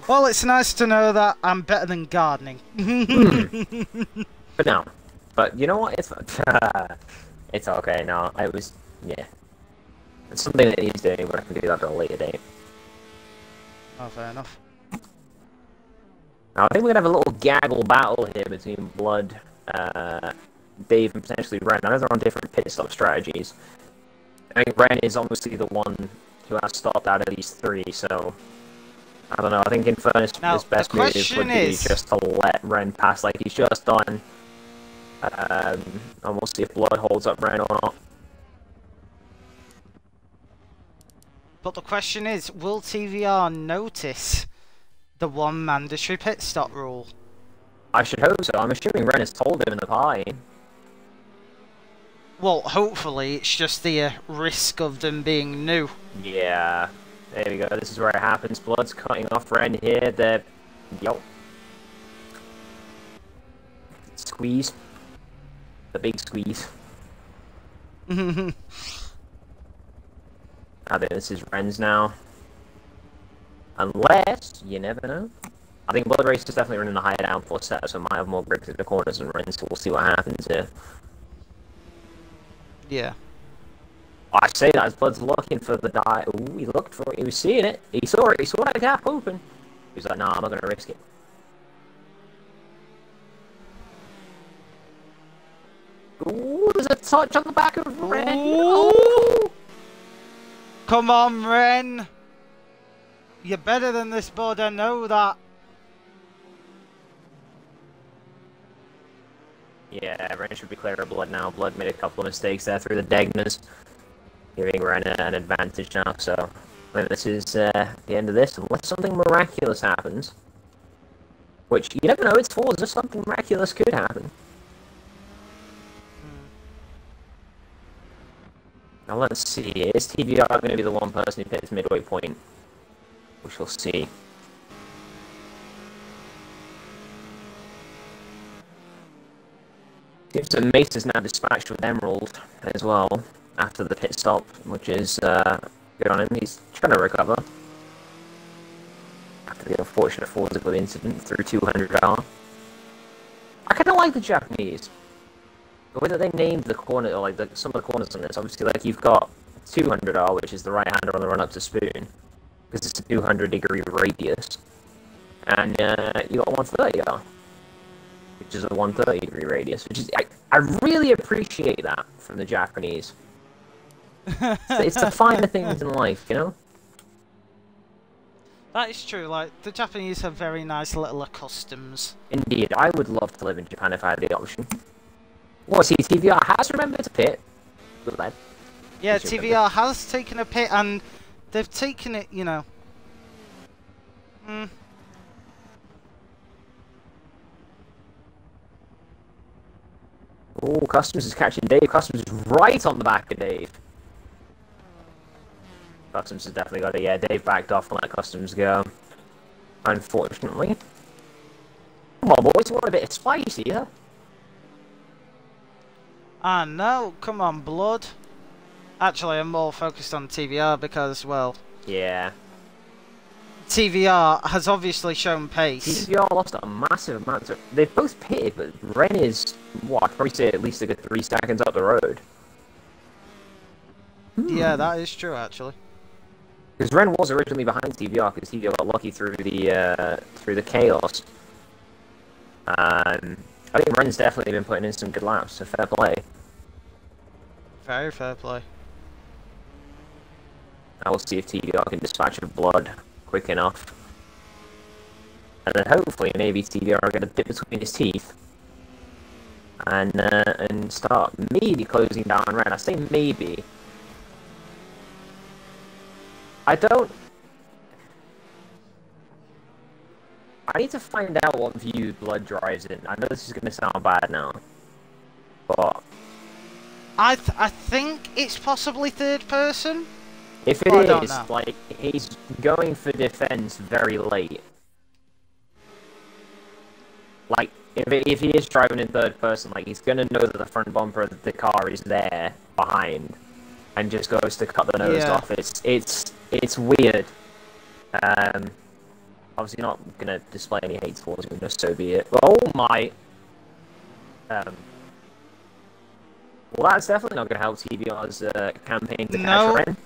A: Well, it's nice to know that I'm better than gardening.
B: But no. But you know what? It's okay now. I was, yeah. It's something that he's doing, but I can do that at a later date.
A: Oh, fair enough.
B: Now, I think we're going to have a little gaggle battle here between Blood, Dave, and potentially Ren. I know they're on different pit stop strategies. I think Ren is obviously the one who has stopped out of these three, so... I don't know, I think in fairness,
A: now,
B: his best move would be just to let Ren pass like he's just done. And we'll see if Blood holds up Ren or not.
A: But the question is, will TVR notice the one mandatory pit stop rule?
B: I should hope so. I'm assuming Ren has told him in the pie.
A: Well, hopefully it's just the risk of them being new.
B: Yeah. There we go. This is where it happens. Blood's cutting off Ren here. They're... Yup. Squeeze. The big squeeze. I think this is Ren's now. Unless, you never know. I think Blood Race is definitely running a higher downforce setup, so it might have more grip to the corners than Ren, so we'll see what happens here.
A: Yeah.
B: I say that as Blood's looking for the die. Ooh, he looked for it, he was seeing it. He saw it, he saw that gap open. He was like, nah, I'm not gonna risk it. Ooh, there's a touch on the back of Ren.
A: Ooh. Come on, Ren. You're better than this, bud, I know that.
B: Yeah, Ren should be clear of Blood now. Blood made a couple of mistakes there through the Degnas, giving Ren an advantage now, so I think this is the end of this, unless something miraculous happens. Which, you never know, it's Forza, something miraculous could happen. Now let's see, is TVR going to be the one person who picks midway point? We shall see. Seems that Mace is now dispatched with Emerald as well, after the pit stop, which is good on him. He's trying to recover after the unfortunate Forza Club incident through 200R. I kind of like the Japanese. The way that they named the corner, or like some of the corners on this, obviously, like you've got 200R, which is the right-hander on the run-up to Spoon, because it's a 200-degree radius, and you got 130R, which is a 130-degree radius, which is, I really appreciate that from the Japanese. It's the finer things in life, you know?
A: That is true, like, the Japanese have very nice little customs.
B: Indeed, I would love to live in Japan if I had the option. What, see, TVR has remembered to pit. Good lad.
A: Yeah, TVR has taken a pit, and they've taken it, you know.
B: Oh, Customs is catching Dave. Customs is right on the back of Dave. Customs has definitely got it. Yeah, Dave backed off and let Customs go. Unfortunately. Come on, boys, you want a bit of spice here?
A: Ah, no, come on, blood. Actually, I'm more focused on TVR because, well...
B: Yeah.
A: TVR has obviously shown pace.
B: TVR lost a massive amount of... They've both pitted, but Ren is, what, I'd probably say at least a good 3 seconds up the road.
A: Yeah, that is true, actually.
B: Because Ren was originally behind TVR, because TVR got lucky through the chaos. I think Ren's definitely been putting in some good laps, so fair play.
A: Very fair play.
B: I will see if TVR can dispatch of blood quick enough. And then hopefully maybe TVR will get a bit between his teeth. And start maybe closing down Ren. I say maybe. I need to find out what view blood drives in. I know this is going to sound bad now, but
A: I think it's possibly third person.
B: If it is, like, he's going for defense very late. Like, if he is driving in third person, like, he's gonna know that the front bumper of the car is there behind, and just goes to cut the nose off. It's weird. Obviously not gonna display any hate towards him, just so be it. Oh my! Well, that's definitely not gonna help TBR's campaign to catch Ren.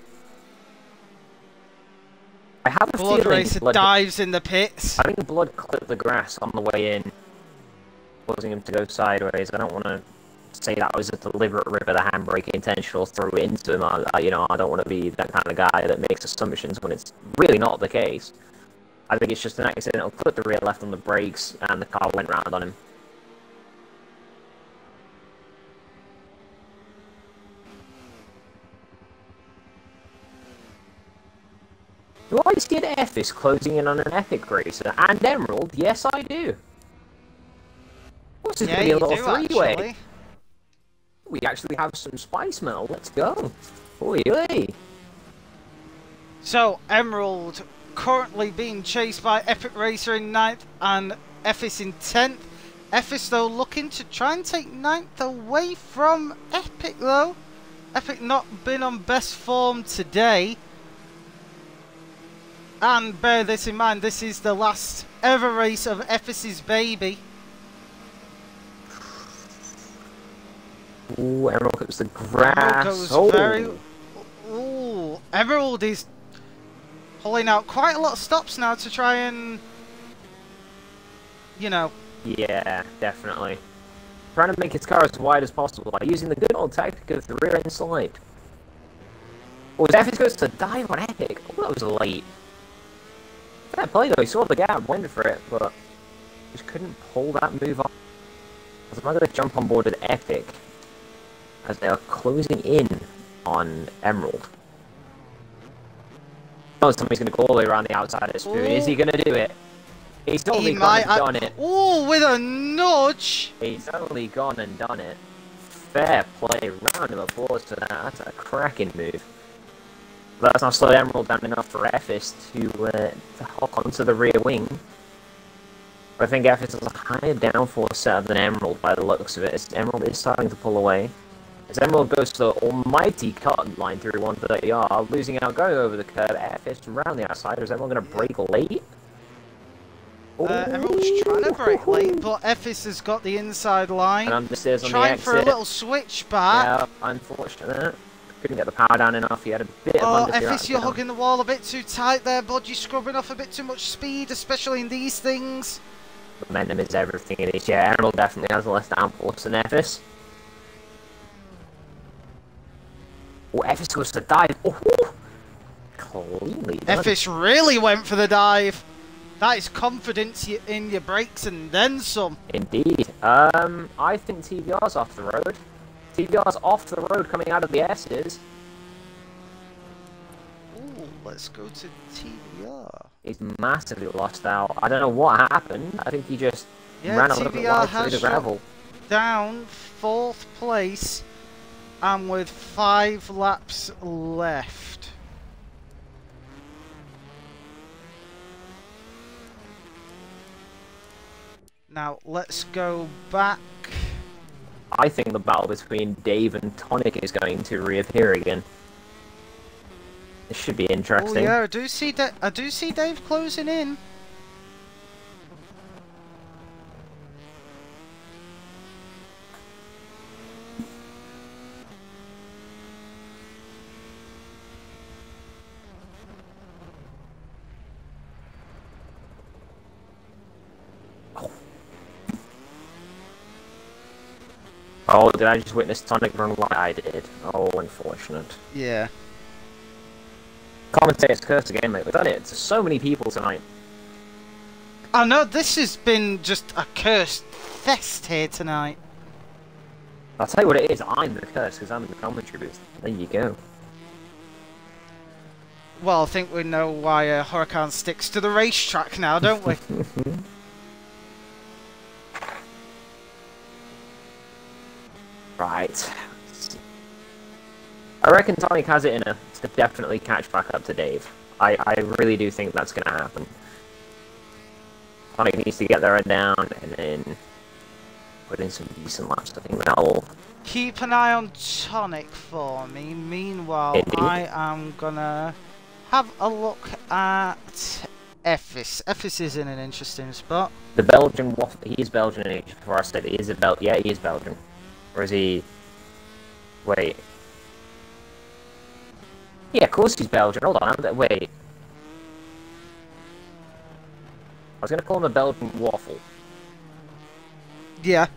B: I have a
A: Blood
B: feeling
A: Racer dives in the pits.
B: I think Blood clipped the grass on the way in, causing him to go sideways. I don't want to say that was a deliberate rip of the handbrake, intentional throw it into him. You know, I don't want to be that kind of guy that makes assumptions when it's really not the case. I think it's just an accidental clip the rear left on the brakes, and the car went round on him. Do I see an F closing in on an Epic Racer and Emerald? Yes, I do. What's this going to be a little three-way?
A: Actually.
B: We actually have some spice metal. Let's go. Oi, oi.
A: So, Emerald currently being chased by Epic Racer in 9th and Ephes in 10th. Ephes, though, looking to try and take 9th away from Epic, though. Epic not been on best form today. And bear this in mind, this is the last ever race of Ephes' baby.
B: Ooh, Emerald goes the grass.
A: Emerald goes very... Ooh, Emerald is pulling out quite a lot of stops now to try and... You know...
B: Yeah, definitely. Trying to make his car as wide as possible by using the good old tactic of the rear end slide. Oh, Ephes goes to dive on Epic. Oh, that was late. Fair play though, he saw the gap, went for it, but just couldn't pull that move off. I'm not going to jump on board with Epic as they are closing in on Emerald. Oh, somebody's going to go all the way around the outside of the spoon. Is he going to do it? He's only gone and done it.
A: Oh, with a nudge!
B: He's only gone and done it. Fair play, round of applause for that. That's a cracking move. That's not slowed Emerald down enough for Ephes to hop onto the rear wing. But I think Ephes has a higher downforce setup than Emerald by the looks of it. As Emerald is starting to pull away. As Emerald goes to the almighty cut line through 130R, losing out, going over the curb. Ephes around the outside. Is Emerald going to brake late?
A: Emerald's trying to brake late, but Ephes has got the inside line.
B: And understeers on
A: trying
B: the
A: for a little switch back.
B: Yeah, unfortunate. Couldn't get the power down enough. He had a bit of understeer.
A: Ephes, you're hugging the wall a bit too tight there, bud. You're scrubbing off a bit too much speed, especially in these things.
B: Momentum is everything in this. Yeah, Emerald definitely has less downforce than Ephes. Oh, Ephes goes to dive. Oh, cleanly done.
A: Ephes really went for the dive. That is confidence in your brakes and then some.
B: Indeed. I think TVR's off the road. TVR's off the road coming out of the S's.
A: Ooh, let's go to TVR.
B: He's massively lost out. I don't know what happened. I think he just ran a little bit
A: TVR
B: wide through the gravel.
A: Down 4th place and with 5 laps left. Now let's go back.
B: I think the battle between Dave and Tonic is going to reappear again. This should be interesting.
A: Oh yeah, I do see Dave closing in.
B: Oh, did I just witness Tonic run like I did? Oh, unfortunate.
A: Yeah.
B: Commentator's curse again, mate. We've done it to so many people tonight.
A: I know, this has been just a cursed fest here tonight.
B: I'll tell you what it is. I'm the curse because I'm in the commentary booth. There you go.
A: Well, I think we know why Huracan sticks to the racetrack now, don't we?
B: Right. I reckon Tonic has it in her to definitely catch back up to Dave. I really do think that's going to happen. Tonic needs to get there and down and then put in some decent laps. I think that'll...
A: Keep an eye on Tonic for me. Meanwhile,
B: Indeed.
A: I am going to have a look at Ephes. Ephes is in an interesting spot.
B: The Belgian waffle... He is Belgian in age before I said he is a Yeah, he is Belgian. Or is he... Wait. Yeah, of course he's Belgian. Hold on. Wait. I was going to call him a Belgian waffle.
A: Yeah.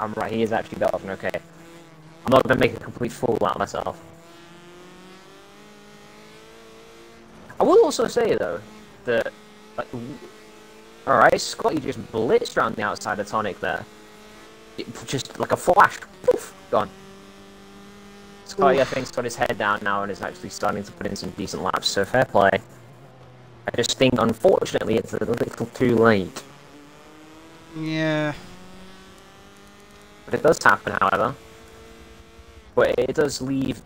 B: I'm right, he is actually Belgian, okay. I'm not going to make a complete fool out of myself. I will also say, though, that... Like, alright, Scotty just blitzed around the outside of Tonic there. Just like a flash. Poof, gone. Scotty, I think, has got his head down now and is actually starting to put in some decent laps, so fair play. I just think, unfortunately, it's a little too late.
A: Yeah.
B: But it does happen, however. But it does leave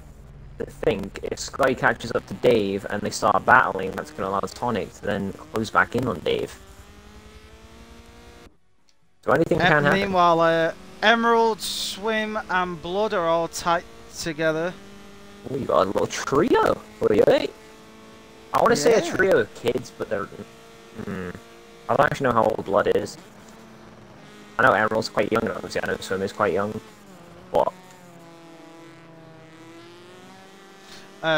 B: to think, if Scotty catches up to Dave and they start battling, that's going to allow Tonic to then close back in on Dave. So anything can happen.
A: Meanwhile, Emerald, Swim, and Blood are all tight together.
B: Oh, you got a little trio. Wait. I want to say a trio of kids, but they're... I don't actually know how old Blood is. I know Emerald's quite young, obviously. I know Swim is quite young. What?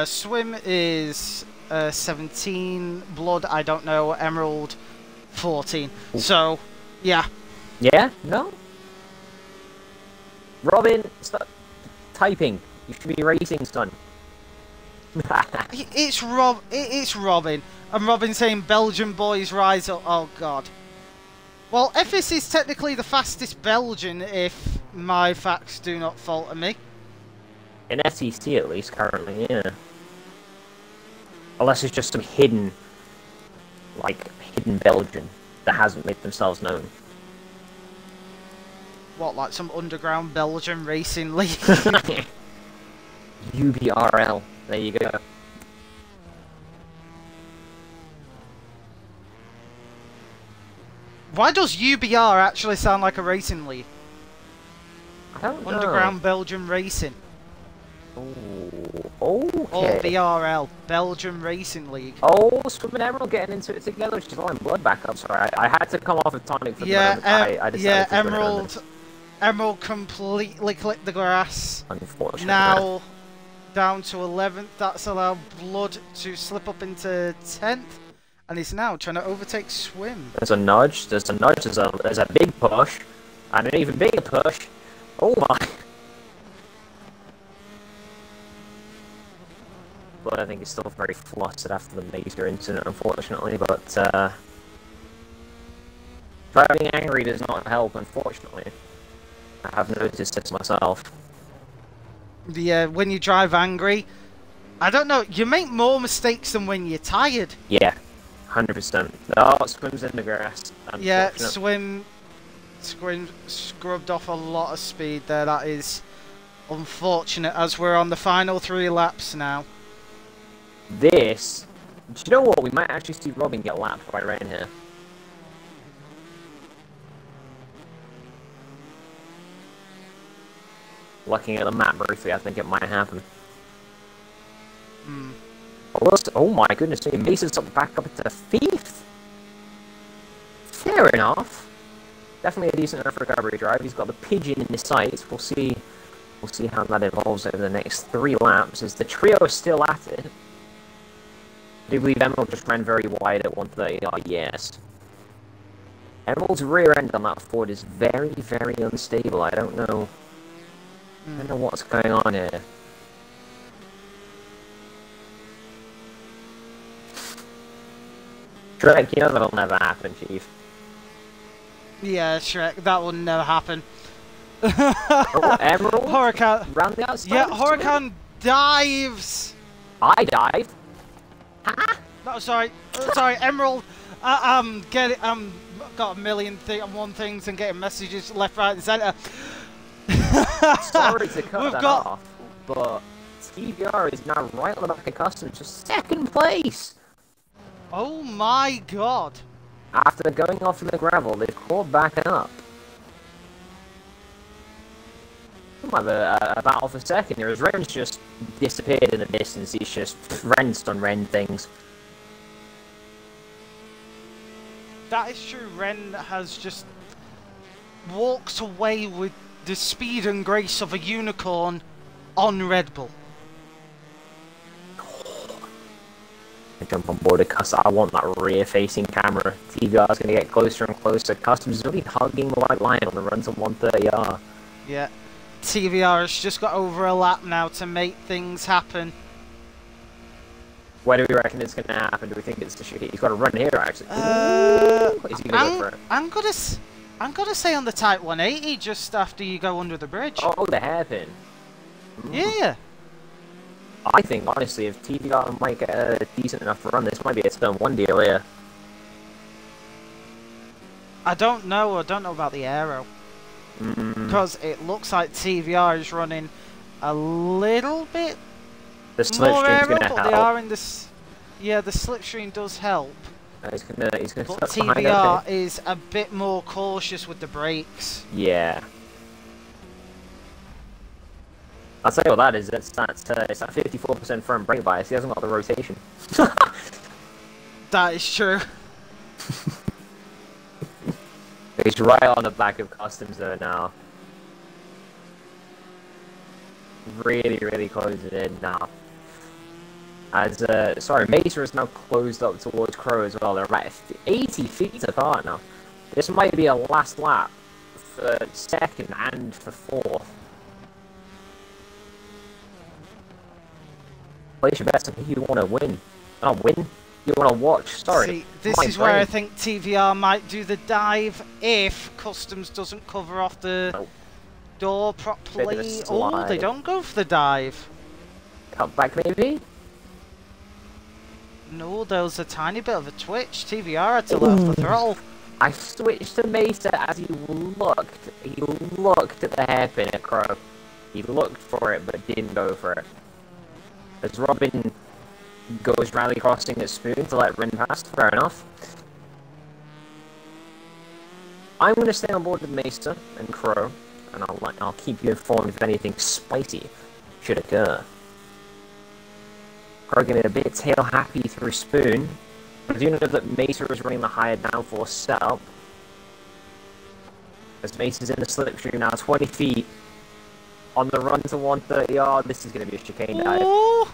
A: Swim is 17. Blood, I don't know. Emerald, 14. Ooh. So, yeah.
B: Yeah? No? Robin, stop typing. You should be racing, son.
A: It's Robin. And Robin saying Belgian boys rise up. Oh, God. Well, Ephes is technically the fastest Belgian, if my facts do not falter me.
B: In FTC, at least, currently, yeah. Unless it's just some hidden Belgian that hasn't made themselves known.
A: What, like some underground Belgian racing league?
B: UBRL. There you go.
A: Why does UBR actually sound like a racing league?
B: I don't know.
A: Underground Belgian Racing.
B: Oh, okay.
A: Or BRL, Belgian Racing League.
B: Oh, Swim and Emerald getting into it together. She's line Blood back up. Sorry, I had to come off of Tonic for the moment. I decided to
A: Emerald completely clipped the grass.
B: Unfortunately.
A: Now down to 11th. That's allowed Blood to slip up into 10th. And he's now trying to overtake Swim.
B: There's a nudge. There's a big push. And an even bigger push. Oh my. but I think he's still very flustered after the Mesa incident, unfortunately. But driving angry does not help, unfortunately. I have noticed this myself.
A: Yeah, when you drive angry, I don't know, you make more mistakes than when you're tired.
B: Yeah, 100%. Oh, Swim's in the grass.
A: Yeah, Swim scrubbed off a lot of speed there. That is unfortunate, as we're on the final 3 laps now.
B: This... Do you know what? We might actually see Robin get lapped right in here. Looking at the map briefly, I think it might happen. Oh my goodness me, Mesa's back up to 5th? Fair enough. Definitely a decent enough recovery drive. He's got the pigeon in his sights. We'll see how that evolves over the next 3 laps, as the trio is still at it. I do believe Emerald just ran very wide at 130. Oh, yes. Emerald's rear end on that Ford is very, very unstable. I don't know what's going on here. Shrek, you know that'll never happen, Chief.
A: Yeah, Shrek, that will never happen.
B: Oh, Emerald?
A: Huracan.
B: Round the outside?
A: Yeah, Huracan dives!
B: I dive? Huh?
A: No, sorry, Emerald. Get it. Got a million things and getting messages left, right, and centre.
B: Sorry to cut that off, but TVR is now right on the back of Customs, just 2nd place.
A: Oh my god!
B: After going off in the gravel, they've caught back up. We might have a battle for 2nd here, as Ren's just disappeared in the distance. He's just Ren's done Ren things.
A: That is true. Ren has just walked away with the speed and grace of a unicorn on Red Bull.
B: I jump on board a Custom. I want that rear-facing camera. TVR is going to get closer and closer. Customs is really hugging the white line on the run to 130R.
A: Yeah. TVR has just got over a lap now to make things happen.
B: Where do we reckon it's going to happen? Do we think it's the shoot? He's got to run here, actually. Is he going to go for it?
A: I'm gonna say on the Type 180 just after you go under the bridge.
B: Oh, the hairpin.
A: Yeah.
B: I think, honestly, if TVR might get a decent enough run, this might be a turn 1 deal here.
A: I don't know about the aero. Because it looks like TVR is running a little bit
B: the slipstream's going to help.
A: They are in this. Yeah, the slipstream does help.
B: He's gonna
A: but
B: TVR
A: is a bit more cautious with the brakes.
B: Yeah. I'll tell you what that is. It's that 54% front brake bias. He hasn't got the rotation.
A: That is true.
B: He's right on the back of Customs though now. Really, really closing in now. As sorry, Mesa is now closed up towards Crow as well. They're about 80 feet apart now. This might be a last lap for 2nd and for 4th. Place your bets on who you want to win. Not win. You want to watch. Sorry.
A: See, this is where I think TVR might do the dive if Customs doesn't cover off the door properly. Oh, they don't go for the dive.
B: Cut back maybe?
A: No, there was a tiny bit of a twitch. TVR had to let off the throttle.
B: I switched to Mesa as he looked at the hairpin at Crow. He looked for it but didn't go for it. As Robin goes rally crossing at Spoon to let Rin pass, fair enough. I'm going to stay on board with Mesa and Crow, and I'll keep you informed if anything spicy should occur. Crow getting a bit tail happy through Spoon. I do know that Mesa is running the higher downforce setup. As Mesa's in the slipstream now, 20 feet. On the run to 130R, this is going to be a chicane dive.
A: Ooh.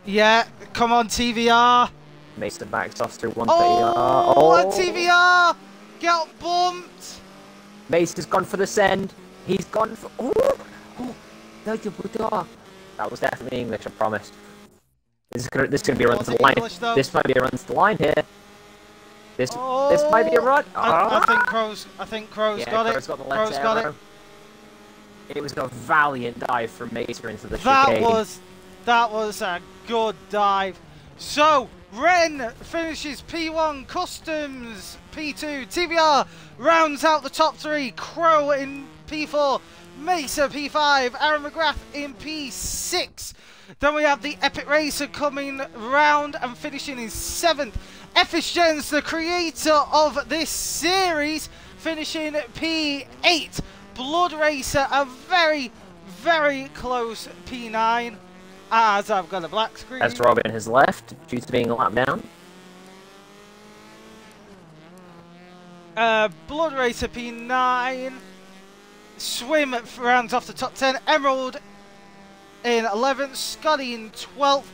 A: Yeah, come on TVR.
B: Mesa backs off through 130R.
A: Oh, TVR! Get bumped!
B: Mesa's gone for the send. He's gone for... Oh! That was definitely English, I promise. This is gonna be a run to the line.
A: English,
B: This might be a run to the line here. This might be a run.
A: I think Crow's got
B: Crow's
A: it.
B: got the left
A: Crow's got
B: arrow. It was a valiant dive from Mater into the
A: That
B: chicane.
A: that was a good dive. So Ren finishes P1, Customs P2, TVR rounds out the top 3, Crow in P4, Mesa P5, Aaron McGrath in P6. Then we have the Epic Racer coming round and finishing in 7th. Effish Gens, the creator of this series, finishing P8. Blood Racer, a very, very close P9. As I've got a black screen.
B: As Robin has left due to being a lap down.
A: Blood Racer P9. Swim rounds off the top 10. Emerald in 11th. Scotty in 12th.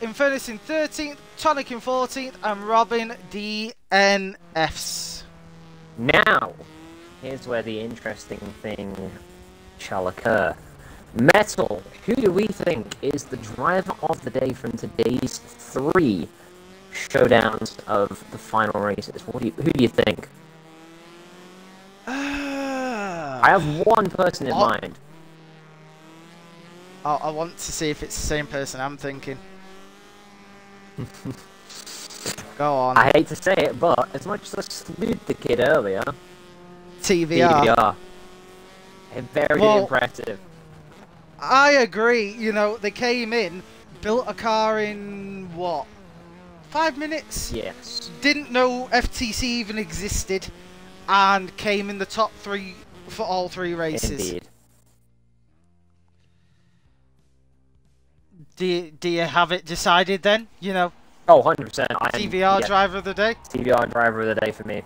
A: Infernus in 13th. Tonic in 14th. And Robin DNFs.
B: Now, here's where the interesting thing shall occur. Metal, who do we think is the driver of the day from today's 3 showdowns of the final races? Who do you think? I have one person in mind.
A: I want to see if it's the same person I'm thinking. Go on.
B: I hate to say it, but as much as I slewed the kid earlier,
A: TVR.
B: Very impressive.
A: I agree. You know, they came in, built a car in, what, 5 minutes?
B: Yes.
A: Didn't know FTC even existed, and came in the top 3 for all 3 races.
B: Indeed.
A: Do you have it decided then? You know,
B: Oh, 100%.
A: TVR driver of the day?
B: TVR driver of the day for me.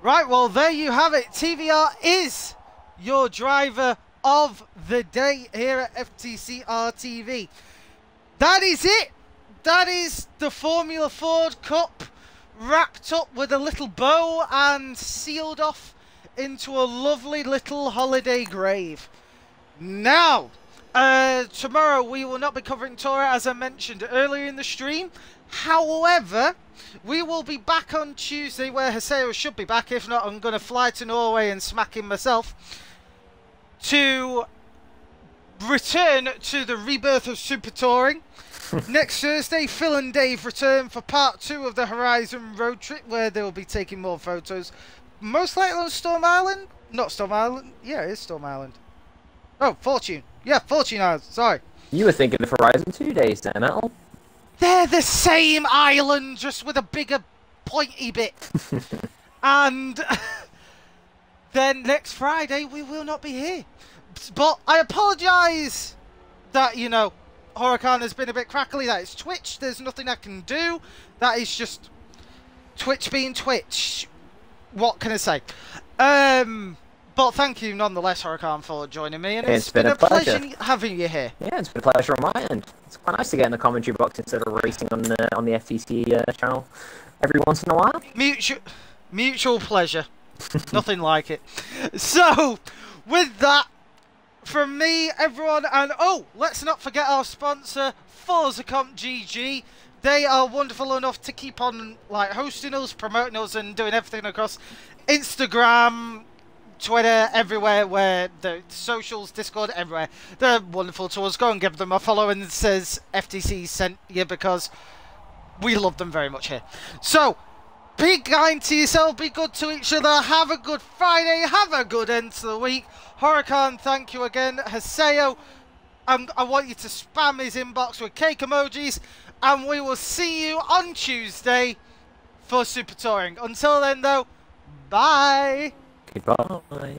A: Right, well, there you have it. TVR is your driver of the day here at FTC RTV. That is it. That is the Formula Ford Cup wrapped up with a little bow and sealed off into a lovely little holiday grave. Now, tomorrow we will not be covering Torah, as I mentioned earlier in the stream. However, we will be back on Tuesday, where Haseo should be back. If not, I'm going to fly to Norway and smack him myself, to return to the rebirth of Super Touring. Next Thursday, Phil and Dave return for part 2 of the Horizon road trip, where they will be taking more photos. Most likely on Storm Island? Not Storm Island. Yeah, it is Storm Island. Oh, Fortune. Yeah, Fortune Island. Sorry.
B: You were thinking of Horizon 2 days there, Metal.
A: They're the same island, just with a bigger pointy bit. And then next Friday, we will not be here. But I apologise that, you know, Huracan has been a bit crackly. That is Twitch. There's nothing I can do. That is just Twitch being Twitch. What can I say? But thank you nonetheless, Huracan, for joining me. And it's been a pleasure having you here.
B: Yeah, it's been a pleasure on my end. It's quite nice to get in the commentary box instead of racing on the FTC channel every once in a while.
A: Mutual pleasure. Nothing like it. So, with that, from me, everyone, and oh, let's not forget our sponsor, Forza Comp GG. They are wonderful enough to keep on like hosting us, promoting us, and doing everything across Instagram, Twitter, everywhere, where the socials, Discord, everywhere. They're wonderful to us. Go and give them a follow, and it says FTC sent you, because we love them very much here. So, be kind to yourself, be good to each other, have a good Friday, have a good end to the week. Huracan, thank you again. Haseo, I want you to spam his inbox with cake emojis, and we will see you on Tuesday for Super Touring. Until then, though, bye.
B: Goodbye.